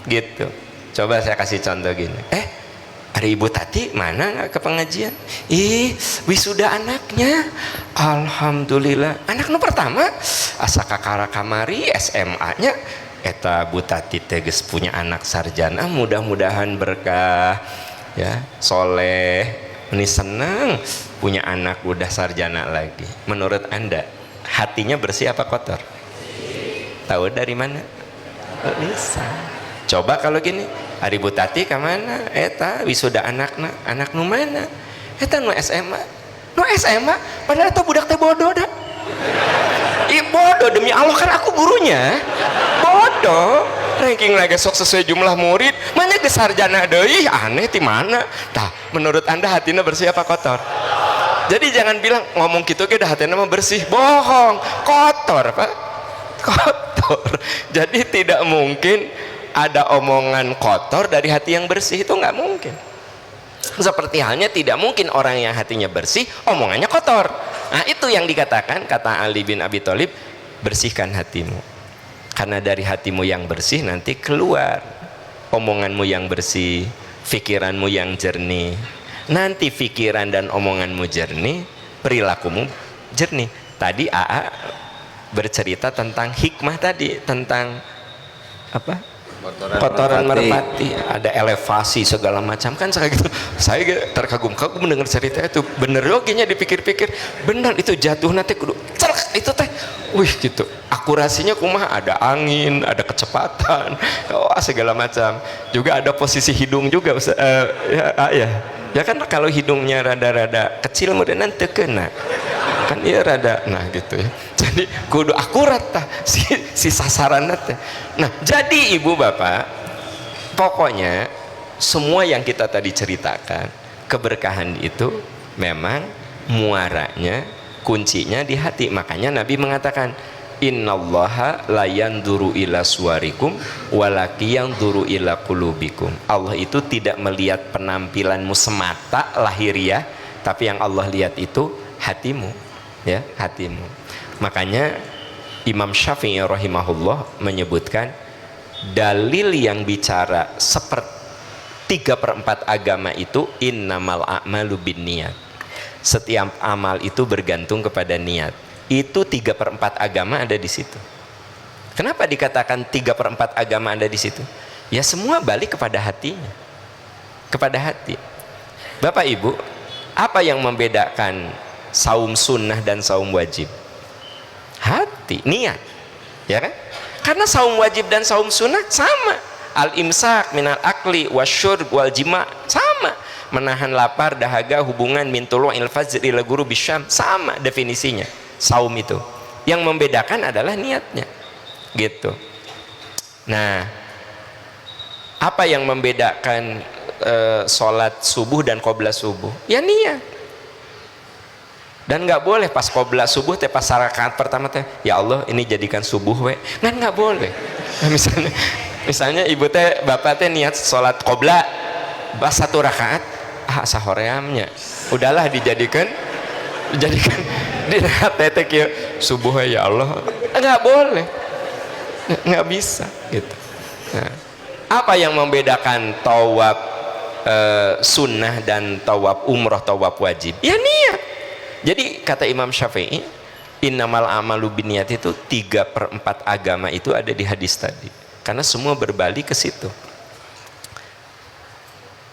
Gitu. Coba saya kasih contoh gini. Hari Ibu Tati mana nggak ke pengajian? Wisuda anaknya. Alhamdulillah. Anak nu pertama asa kakara kamari SMA-nya eta Bu Tati teges punya anak sarjana, mudah-mudahan berkah ya, soleh. Ini senang punya anak udah sarjana lagi. Menurut Anda hatinya bersih apa kotor? Tahu dari mana? Lisan. Coba kalau gini, hari Bu Tati kemana? Eta wisuda anakna, anak nu mana? Eta nu SMA, padahal itu budak teh bodoh dah. Bodoh demi Allah, kan aku gurunya. Bodoh. Ranking lagi sok sesuai jumlah murid, mana ge sarjana deui, aneh ti mana? Tah, menurut Anda hatinya bersih apa kotor? Jadi jangan bilang ngomong gitu ge dah hatinya mah bersih, bohong, kotor, Pak. Kotor. Jadi tidak mungkin ada omongan kotor dari hati yang bersih, itu nggak mungkin. Seperti halnya tidak mungkin orang yang hatinya bersih omongannya kotor. Nah itu yang dikatakan, kata Ali bin Abi Thalib, bersihkan hatimu, karena dari hatimu yang bersih nanti keluar omonganmu yang bersih, pikiranmu yang jernih. Nanti pikiran dan omonganmu jernih, perilakumu jernih. Tadi AA bercerita tentang hikmah tadi, tentang apa? Kotoran merpati, ada elevasi segala macam kan. Saya terkagum-kagum mendengar cerita itu. Bener yoginya dipikir-pikir, bener itu jatuh nanti kudu cerk itu teh, wih gitu. Akurasinya kumaha, ada angin, ada kecepatan, segala macam. Juga ada posisi hidung juga, ya kan kalau hidungnya rada-rada kecil kemudian nanti kena kan iya rada, nah gitu ya. Jadi kudu akurat tah si sasaran teh. Nah jadi ibu bapak, pokoknya semua yang kita tadi ceritakan, keberkahan itu memang muaranya, kuncinya di hati. Makanya Nabi mengatakan, innallaha la yanduru ila suwarikum walaki yanduru ila qulubikum. Allah itu tidak melihat penampilanmu semata lahiriah, tapi yang Allah lihat itu hatimu. Ya, hatimu. Makanya Imam Syafi'i rahimahullah menyebutkan dalil yang bicara seperti 3/4 agama itu innamal a'malu binniyat. Setiap amal itu bergantung kepada niat. Itu 3/4 agama ada di situ. Kenapa dikatakan 3/4 agama ada di situ? Ya semua balik kepada hatinya. Kepada hati. Bapak Ibu, apa yang membedakan saum sunnah dan saum wajib? Hati, niat, ya kan? Karena saum wajib dan saum sunnah sama, al-imsak minal akli wasyurb wal jima, sama, menahan lapar, dahaga, hubungan min tulu'il fajr ila ghurubi syam, sama definisinya. Saum itu yang membedakan adalah niatnya, gitu. Nah, apa yang membedakan sholat subuh dan qobla subuh? Ya niat. Dan nggak boleh pas qobla subuh teh, pas rakaat pertama teh, ya Allah ini jadikan subuh we, nggak boleh. Nah, misalnya ibu teh bapak teh niat sholat qobla pas 1 rakaat, sahoreamnya udahlah dijadikan di teh kieu subuh ya Allah, nggak boleh, nggak bisa gitu. Nah, apa yang membedakan tawaf sunnah dan tawaf umroh, tawaf wajib? Ya niat. Jadi kata Imam Syafi'i, innamal amalu binniyat itu 3/4 agama itu ada di hadis tadi. Karena semua berbalik ke situ.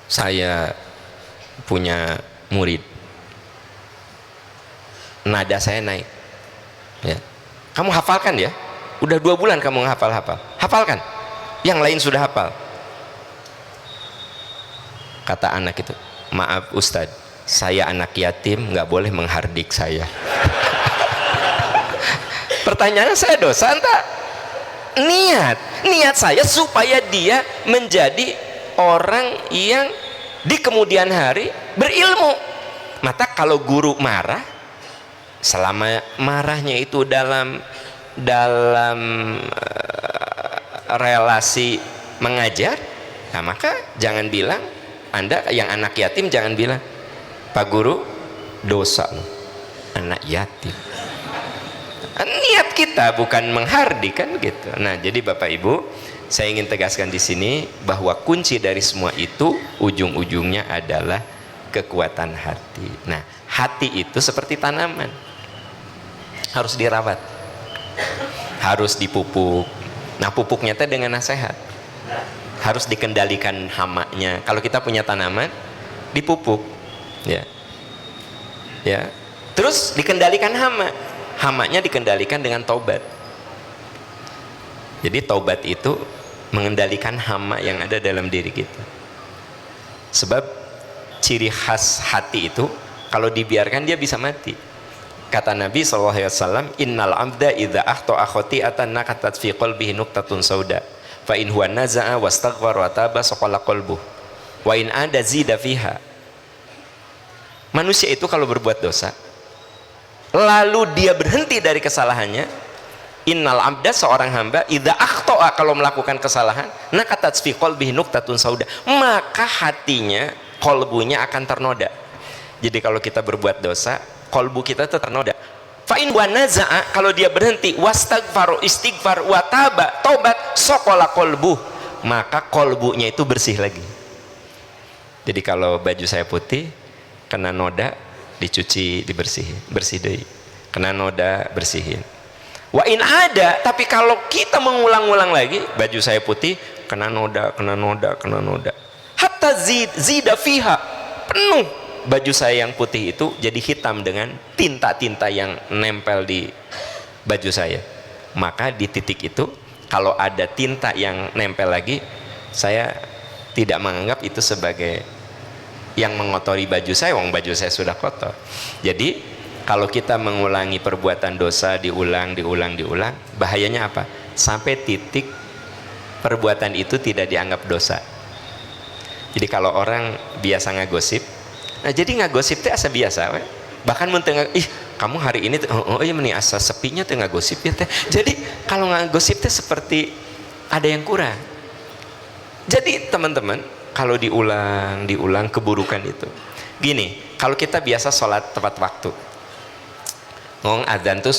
Saya punya murid, nada saya naik. Ya. Kamu hafalkan ya? Udah 2 bulan kamu hafal-hafal. Hafalkan. Yang lain sudah hafal. Kata anak itu, maaf Ustadz, saya anak yatim, nggak boleh menghardik saya. Pertanyaannya, saya dosa entah? Niat saya supaya dia menjadi orang yang di kemudian hari berilmu. Maka kalau guru marah, selama marahnya itu dalam relasi mengajar, nah maka jangan bilang, Anda yang anak yatim jangan bilang, Pak Guru, dosa loh, anak yatim. Niat niat kita bukan menghardi kan gitu. Nah, jadi Bapak Ibu, saya ingin tegaskan di sini bahwa kunci dari semua itu ujung-ujungnya adalah kekuatan hati. Nah, hati itu seperti tanaman, harus dirawat, harus dipupuk. Nah, pupuknya teh dengan nasihat, harus dikendalikan hamanya. Kalau kita punya tanaman, dipupuk, ya, terus dikendalikan hamanya dikendalikan dengan taubat. Jadi taubat itu mengendalikan hama yang ada dalam diri kita. Sebab ciri khas hati itu kalau dibiarkan dia bisa mati. Kata Nabi SAW, innal abda idza akhta'a khati'atan nakatat fi qalbihi nuqtatun sauda fa in huwa naza'a wastaghfara wa taba saqala qalbuh wa in ada zida fiha. Manusia itu kalau berbuat dosa lalu dia berhenti dari kesalahannya, innal abda, seorang hamba, idza akhta'a, kalau melakukan kesalahan, nakatat fi qalbihi nuqtatun sauda, maka hatinya, kolbunya akan ternoda. Jadi kalau kita berbuat dosa, kolbu kita itu ternoda. Fa in wa naza'a, kalau dia berhenti, wastaghfaru, istighfar, wa taba, tobat, sokola kolbu, maka kolbunya itu bersih lagi. Jadi kalau baju saya putih kena noda, dicuci, dibersihin, bersih deh. Kena noda, bersihin. Wa in ada, tapi kalau kita mengulang-ulang lagi, baju saya putih kena noda, kena noda, kena noda, hatta zida fiha, penuh baju saya yang putih itu jadi hitam dengan tinta-tinta yang nempel di baju saya. Maka di titik itu kalau ada tinta yang nempel lagi, saya tidak menganggap itu sebagai yang mengotori baju saya, wong baju saya sudah kotor. Jadi kalau kita mengulangi perbuatan dosa, diulang, bahayanya apa? Sampai titik perbuatan itu tidak dianggap dosa. Jadi kalau orang biasa ngagosip, nah jadi ngagosip itu asa biasa, we. Bahkan menteng, ih kamu hari ini, oh iya meni asa sepinya tuh ngagosip ya teh. Jadi kalau ngagosip itu seperti ada yang kurang. Jadi teman-teman, kalau diulang keburukan itu. Gini, kalau kita biasa sholat tepat waktu, ngomong adzan tuh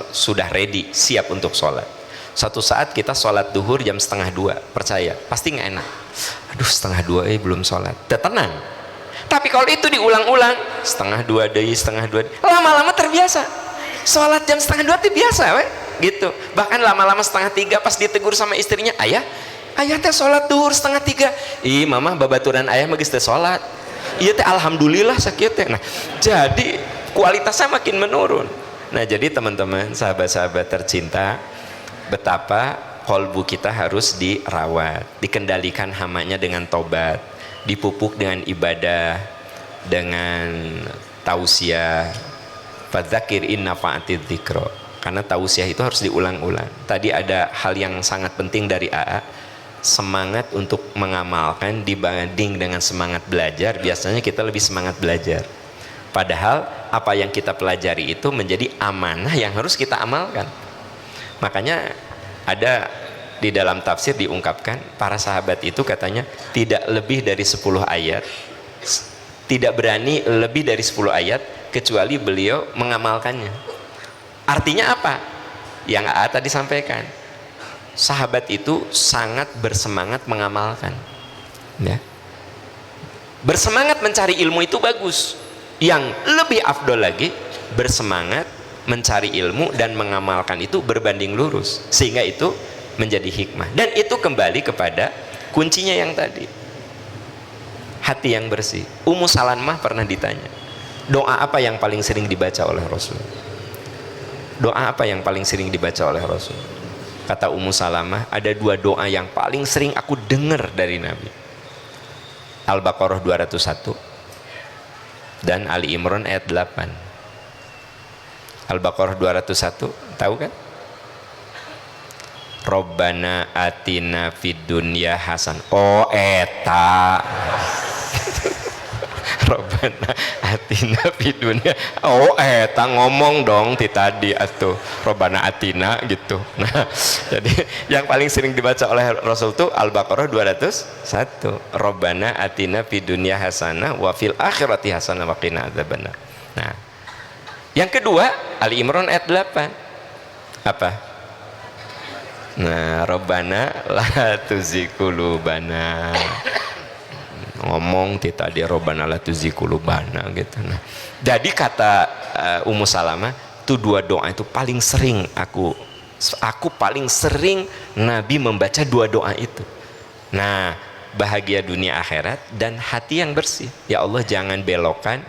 sudah ready, siap untuk sholat. Suatu saat kita sholat duhur jam 1:30, percaya pasti nggak enak. Aduh 1:30 belum sholat, tenang. Tapi kalau itu diulang-ulang 1:30 deh, 1:30, lama-lama terbiasa. Sholat jam 1:30 itu biasa, we. Gitu. Bahkan lama-lama 2:30 pas ditegur sama istrinya, ayah teh sholat duhur 2:30. Ih mama babaturan ayah magis teh sholat. Iya teh alhamdulillah sakit teh. Nah jadi kualitasnya makin menurun. Nah jadi teman-teman, sahabat-sahabat tercinta, betapa kolbu kita harus dirawat, dikendalikan hamanya dengan tobat, dipupuk dengan ibadah, dengan tausiah. Fadzakir in nafa'atidz dzikra. Karena tausiah itu harus diulang-ulang. Tadi ada hal yang sangat penting dari AA, semangat untuk mengamalkan dibanding dengan semangat belajar. Biasanya kita lebih semangat belajar, padahal apa yang kita pelajari itu menjadi amanah yang harus kita amalkan. Makanya ada di dalam tafsir diungkapkan, para sahabat itu katanya tidak lebih dari 10 ayat, tidak berani lebih dari 10 ayat kecuali beliau mengamalkannya. Artinya apa? Yang AA tadi sampaikan, sahabat itu sangat bersemangat mengamalkan, ya. Bersemangat mencari ilmu itu bagus. Yang lebih afdol lagi, bersemangat mencari ilmu dan mengamalkan itu berbanding lurus, sehingga itu menjadi hikmah. Dan itu kembali kepada kuncinya yang tadi, hati yang bersih. Ummu Salamah pernah ditanya, doa apa yang paling sering dibaca oleh Rasul? Doa apa yang paling sering dibaca oleh Rasul? Kata Ummu Salamah, ada 2 doa yang paling sering aku dengar dari Nabi. Al-Baqarah 201 dan Ali Imran ayat 8. Al-Baqarah 201, tahu kan? Robbana atina fid dunya hasan. Oh eta. Robbana atina fid dunya. Oh eta ngomong dong ti tadi atuh. Robbana atina gitu. Nah, jadi yang paling sering dibaca oleh Rasul itu Al-Baqarah 201. Robbana atina fid dunya hasanah wa fil akhirati hasanah wa qina adzabannar. Nah, yang kedua Ali Imran ayat 8. Apa? Nah, Rabbana la tuzigh qulubana. Ngomong tidak di Rabbana la tuzigh qulubana gitu. Nah, jadi kata Ummu Salamah, itu dua doa itu paling sering aku paling sering Nabi membaca dua doa itu. Nah, bahagia dunia akhirat dan hati yang bersih. Ya Allah, jangan belokkan,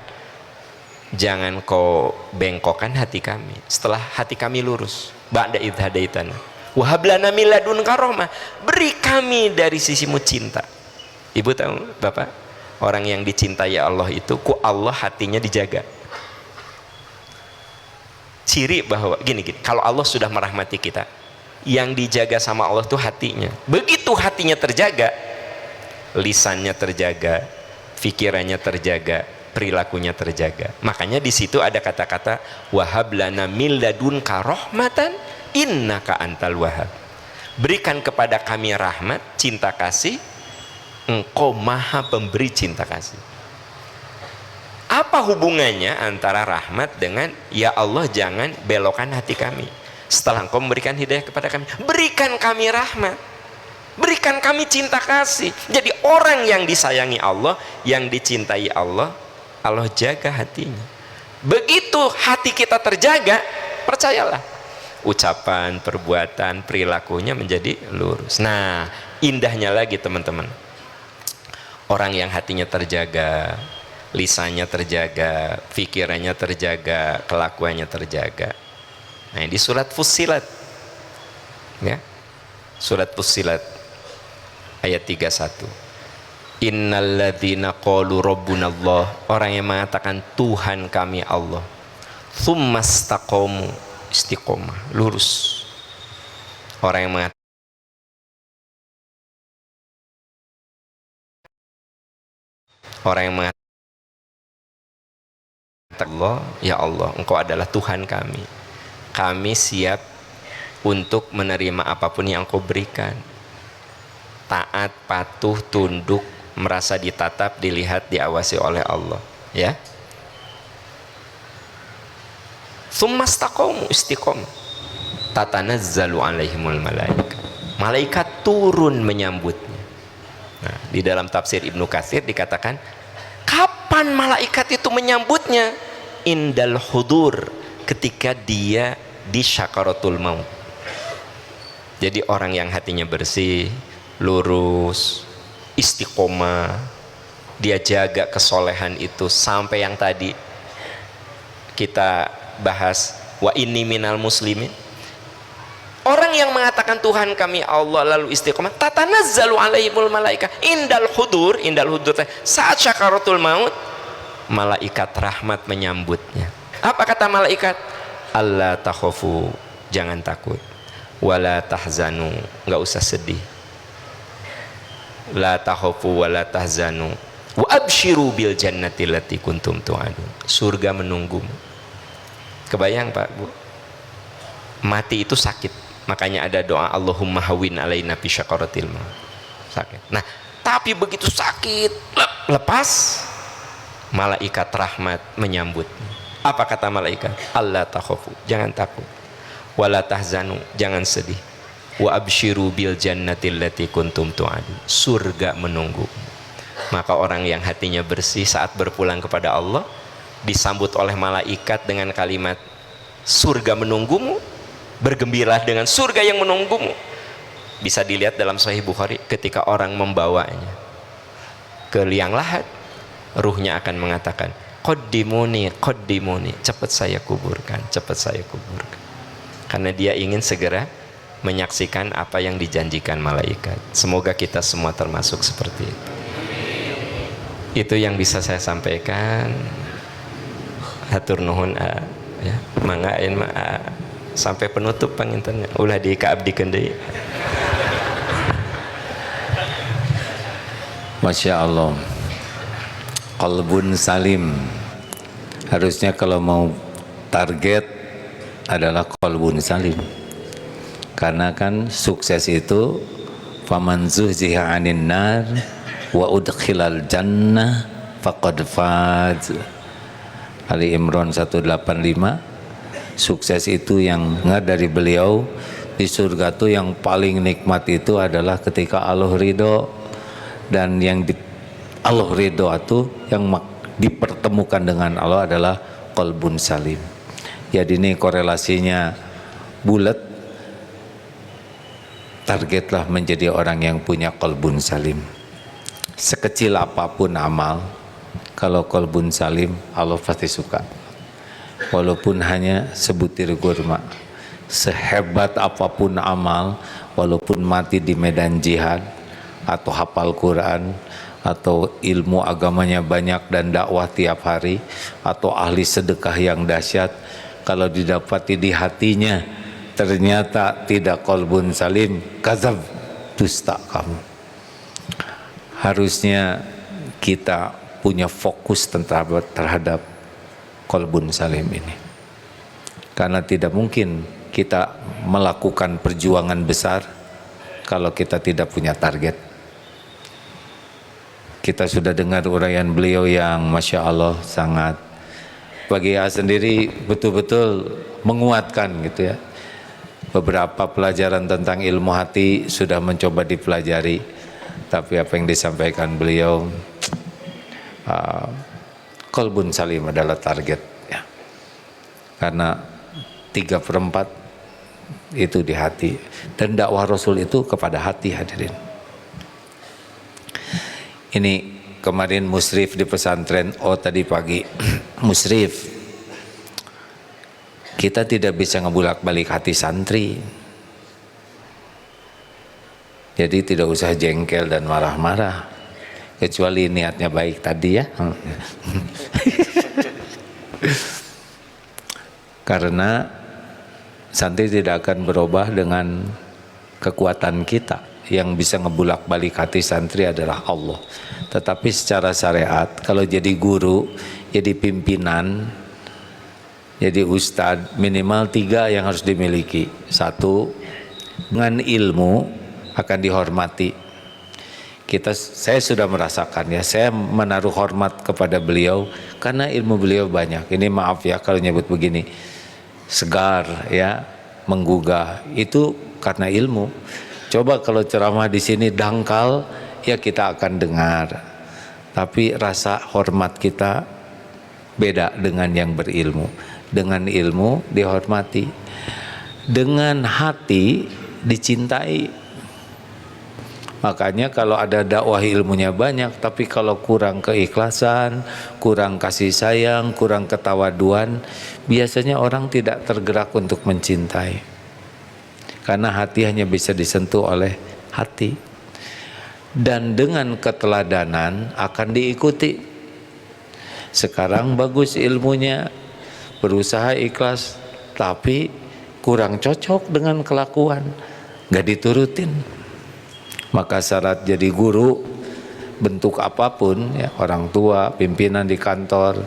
jangan kau bengkokkan hati kami setelah hati kami lurus. Ba'da idh hadaitana wa hab lana min ladunka rahmah, beri kami dari sisimu cinta. Ibu tahu, Bapak, orang yang dicintai Allah itu ku Allah hatinya dijaga. Ciri bahwa gini, kalau Allah sudah merahmati kita, yang dijaga sama Allah itu hatinya. Begitu hatinya terjaga, lisannya terjaga, pikirannya terjaga, perilakunya terjaga. Makanya di situ ada kata-kata wahab lana min ladunka rahmatan innaka antal wahhab. Berikan kepada kami rahmat, cinta kasih, engkau maha pemberi cinta kasih. Apa hubungannya antara rahmat dengan ya Allah jangan belokkan hati kami setelah engkau memberikan hidayah kepada kami, berikan kami rahmat, berikan kami cinta kasih. Jadi orang yang disayangi Allah, yang dicintai Allah, Allah jaga hatinya. Begitu hati kita terjaga, percayalah ucapan, perbuatan, perilakunya menjadi lurus. Nah, indahnya lagi teman-teman, orang yang hatinya terjaga, lisannya terjaga, pikirannya terjaga, kelakuannya terjaga. Nah, di surat Fussilat, ya, surat Fussilat ayat 31. Innalladzina qalu rabbunallah, orang yang mengatakan Tuhan kami Allah, tsumastaqamu, istiqomah, lurus. Orang yang mengatakan Allah, ya Allah, engkau adalah Tuhan kami, kami siap untuk menerima apapun yang engkau berikan, taat, patuh, tunduk, merasa ditatap, dilihat, diawasi oleh Allah, ya. Tsumastaqamu, istiqomah, tatanazzalu alaihimul malaika, malaikat turun menyambutnya. Nah, di dalam tafsir Ibnu Katsir dikatakan, kapan malaikat itu menyambutnya? Indal hudur, ketika dia di syakaratul maut. Jadi orang yang hatinya bersih, lurus, istiqomah, dia jaga kesolehan itu sampai yang tadi kita bahas, wa inni minal muslimin. Orang yang mengatakan Tuhan kami Allah lalu istiqomah, tatanazzalu alaihimul malaika indal hudur, saat syakaratul maut, malaikat rahmat menyambutnya. Apa kata malaikat? Allah takhafu, jangan takut, wala tahzanu, nggak usah sedih, la takhafu wala tahzanu wa abshiru bil jannati allati kuntum tu'adun, surga menunggumu. Kebayang Pak Bu, mati itu sakit, makanya ada doa Allahumma hawin alaina fi syakaratil maut, sakit. Nah, tapi begitu sakit lepas, malaikat rahmat menyambut. Apa kata malaikat? Allah takhafu, jangan takut, wala tahzanu, jangan sedih, wa abshiru bil jannati allati kuntum tu'adun, surga menunggu. Maka orang yang hatinya bersih saat berpulang kepada Allah disambut oleh malaikat dengan kalimat surga menunggumu, bergembiralah dengan surga yang menunggumu. Bisa dilihat dalam Sahih Bukhari, ketika orang membawanya ke liang lahat, ruhnya akan mengatakan qaddimuni, qaddimuni, cepat saya kuburkan, cepat saya kuburkan, karena dia ingin segera menyaksikan apa yang dijanjikan malaikat. Semoga kita semua termasuk seperti itu. Itu yang bisa saya sampaikan. Hatur nuhun, ya, manggain sampai penutup pangintennya ulah di kaabdikeun deui. Masya Allah, qalbun salim. Harusnya kalau mau target adalah qalbun salim, karena kan sukses itu faman zuhziha 'anil nar wa udkhilal jannah faqad faz. Ali Imran 185, sukses itu yang dengar dari beliau, di surga tuh yang paling nikmat itu adalah ketika Allah ridho, dan yang Allah ridho itu yang dipertemukan dengan Allah adalah qalbun salim. Jadi ini korelasinya bulat. Targetlah menjadi orang yang punya qalbun salim. Sekecil apapun amal, kalau qalbun salim, Allah pasti suka. Walaupun hanya sebutir kurma. Sehebat apapun amal, walaupun mati di medan jihad, atau hafal Quran, atau ilmu agamanya banyak dan dakwah tiap hari, atau ahli sedekah yang dahsyat, kalau didapati di hatinya ternyata tidak qalbun salim, kadzab, dusta kamu. Harusnya kita punya fokus terhadap qalbun salim ini, karena tidak mungkin kita melakukan perjuangan besar kalau kita tidak punya target. Kita sudah dengar uraian beliau yang Masya Allah sangat, bagi saya sendiri betul-betul menguatkan gitu ya. Beberapa pelajaran tentang ilmu hati sudah mencoba dipelajari, tapi apa yang disampaikan beliau, qalbun salim adalah target ya. Karena 3/4 itu di hati, dan dakwah Rasul itu kepada hati, hadirin. Ini kemarin musrif di pesantren, tadi pagi musrif, kita tidak bisa ngebulak-balik hati santri, jadi tidak usah jengkel dan marah-marah, kecuali niatnya baik tadi ya. Karena santri tidak akan berubah dengan kekuatan kita. Yang bisa ngebulak-balik hati santri adalah Allah. Tetapi secara syariat, kalau jadi guru, jadi pimpinan, jadi ustadz, minimal 3 yang harus dimiliki. 1, dengan ilmu akan dihormati. Saya sudah merasakan ya, saya menaruh hormat kepada beliau karena ilmu beliau banyak. Ini maaf ya kalau nyebut begini, segar ya, menggugah, itu karena ilmu. Coba kalau ceramah di sini dangkal, ya kita akan dengar, tapi rasa hormat kita beda dengan yang berilmu. Dengan ilmu dihormati, dengan hati dicintai. Makanya kalau ada dakwah ilmunya banyak, tapi kalau kurang keikhlasan, kurang kasih sayang, kurang ketawaduan, biasanya orang tidak tergerak untuk mencintai. Karena hati hanya bisa disentuh oleh hati. Dan dengan keteladanan akan diikuti. Sekarang bagus ilmunya, berusaha ikhlas, tapi kurang cocok dengan kelakuan, gak diturutin. Maka syarat jadi guru, bentuk apapun ya, orang tua, pimpinan di kantor,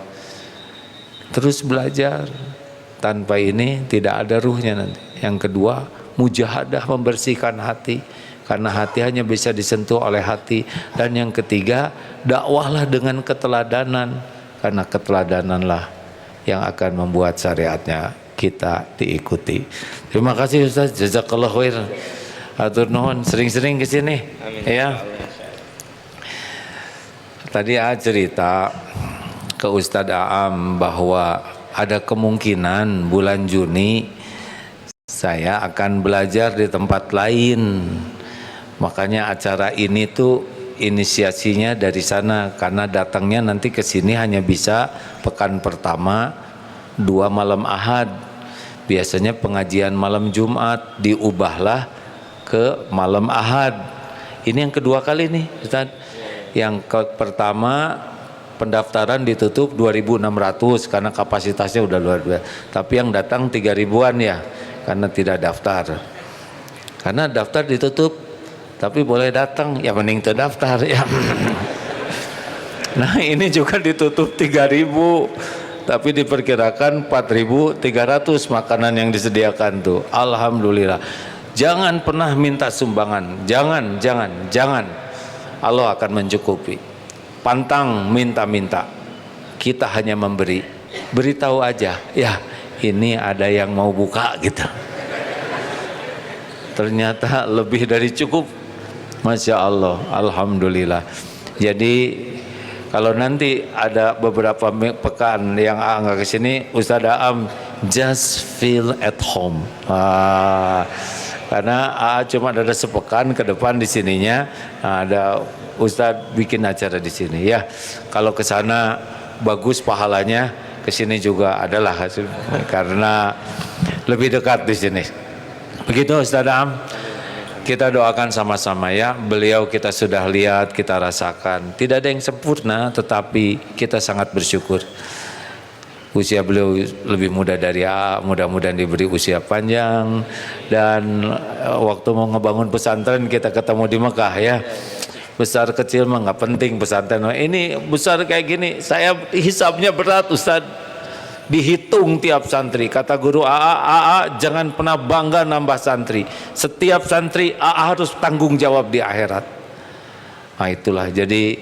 terus belajar. Tanpa ini tidak ada ruhnya nanti. Yang kedua, mujahadah, membersihkan hati, karena hati hanya bisa disentuh oleh hati. Dan yang ketiga, dakwahlah dengan keteladanan, karena keteladananlah yang akan membuat syariatnya kita diikuti. Terima kasih Ustaz, jazakallah khair. Atur nuhun, sering-sering ke sini. Ya. Tadi cerita ke Ustadz Aam bahwa ada kemungkinan bulan Juni saya akan belajar di tempat lain. Makanya acara ini tuh inisiasinya dari sana, karena datangnya nanti ke sini hanya bisa pekan pertama 2 malam Ahad. Biasanya pengajian malam Jumat, diubahlah ke malam Ahad. Ini yang kedua kali nih Ustaz. Yang pertama pendaftaran ditutup 2.600 karena kapasitasnya udah luar biasa. Tapi yang datang 3.000-an ya, karena tidak daftar. Karena daftar ditutup, tapi boleh datang, ya mending terdaftar ya. Nah ini juga ditutup 3.000, tapi diperkirakan 4.300 makanan yang disediakan tuh. Alhamdulillah. Jangan pernah minta sumbangan, jangan. Allah akan mencukupi. Pantang minta-minta. Kita hanya memberi. Beritahu aja, ya ini ada yang mau buka gitu. Ternyata lebih dari cukup. Masya Allah, Alhamdulillah. Jadi kalau nanti ada beberapa pekan yang nggak kesini, Ustadz Aam just feel at home. Karena cuma ada sepekan ke depan di sininya, ada Ustadz bikin acara di sini. Ya, kalau ke sana bagus pahalanya, ke sini juga adalah karena lebih dekat di sini. Begitu Ustadz Aam. Kita doakan sama-sama ya. Beliau kita sudah lihat, kita rasakan. Tidak ada yang sempurna, tetapi kita sangat bersyukur. Usia beliau lebih muda dari A, mudah-mudahan diberi usia panjang. Dan waktu mau ngebangun pesantren kita ketemu di Mekah ya. Besar kecil mah nggak penting pesantren. Ini besar kayak gini, saya hisabnya berat Ustadz. Dihitung tiap santri. Kata guru AA jangan pernah bangga nambah santri. Setiap santri AA harus tanggung jawab di akhirat. Nah itulah, jadi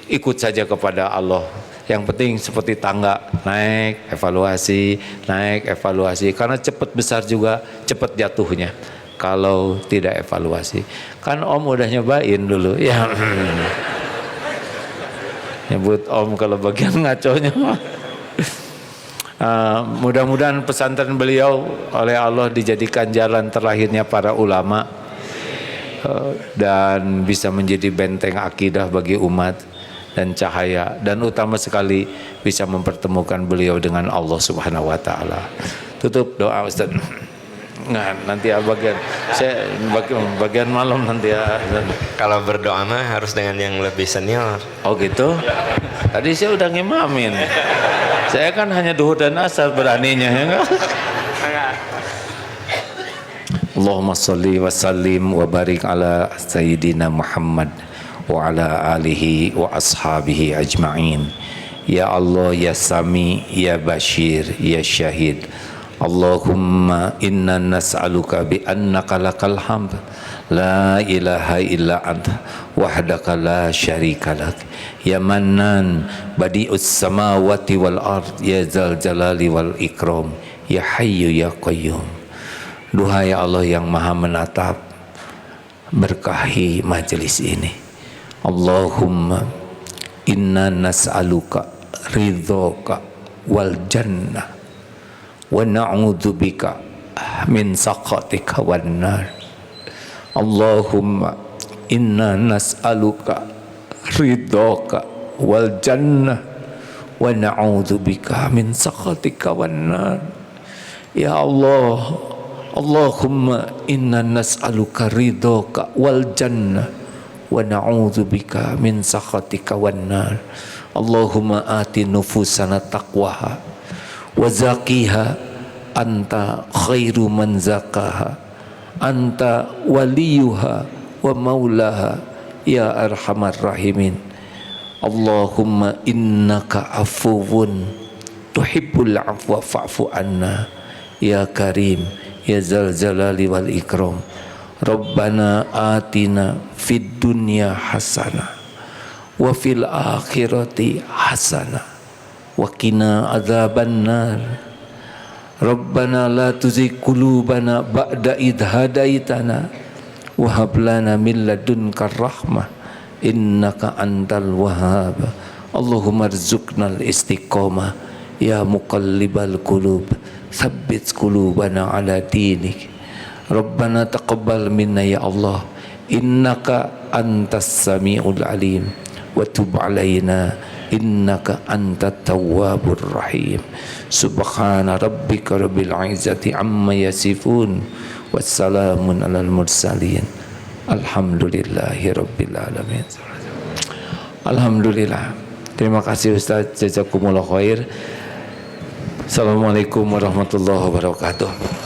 ikut saja kepada Allah. Yang penting seperti tangga, naik evaluasi, karena cepat besar juga cepat jatuhnya kalau tidak evaluasi. Kan Om udah nyobain dulu ya. Nyebut Om kalau bagian ngaconya. Mudah-mudahan pesantren beliau oleh Allah dijadikan jalan terlahirnya para ulama, dan bisa menjadi benteng akidah bagi umat dan cahaya, dan utama sekali bisa mempertemukan beliau dengan Allah Subhanahu wa taala. Tutup doa Ustaz. Nah, nanti bagian saya bagian malam nanti ya. Kalau berdoa mah harus dengan yang lebih senior. Oh gitu. Tadi saya udah ngimamin. Saya kan hanya duhur dan asar beraninya ya enggak? Allahumma sholli wa sallim wa barik ala sayyidina Muhammad wa ala alihi wa ashabihi ajma'in. Ya Allah ya Sami ya Bashir ya Syahid. Allahumma inna nas'aluka bi annaka lakal hamd la ilaha illa anta wahdaka la syarika lak ya mannan badi'us samawati wal ard ya zal jalali wal ikram ya hayyu ya qayyum. Duhai Allah yang maha menatap, berkahi majelis ini. Allahumma inna nas'aluka ridhoka wal jannah wa na'udzubika min sakhatika wan nar. Allahumma inna nas'aluka ridhoka wal jannah wa na'udzubika min sakhatika wan nar. Ya Allah, Allahumma inna nas'aluka ridhoka wal jannah wa na'udzubika min sakhatika wan nar. Allahumma ati nufusana taqwaha wa zakiha anta khairu man zakaha anta waliyuha wa maulaha ya arhamar rahimin. Allahumma innaka afuwun tuhibbul afwa fa'fu anna ya karim ya zal jalali wal ikram. Rabbana atina fid dunya hasanah wa fil akhirati hasanah wa qina adzabannar. Rabbana la tuzigh qulubana ba'da idh hadaitana wa hab lana min ladunka rahmah innaka antal wahhab. Allahumma rzuqnal istiqamah ya muqallibal qulub tsabbit qulubana ala dinik. Rabbana taqabbal minna ya Allah innaka antas samiul alim wa tub alaina innaka antat tawwabur rahim. Subhana rabbika rabbil izzati amma yasifun wassalamun alal mursalin alhamdulillahi rabbil alamin. Alhamdulillah. Terima kasih Ustaz, jazakumullah khair. Assalamualaikum warahmatullahi wabarakatuh.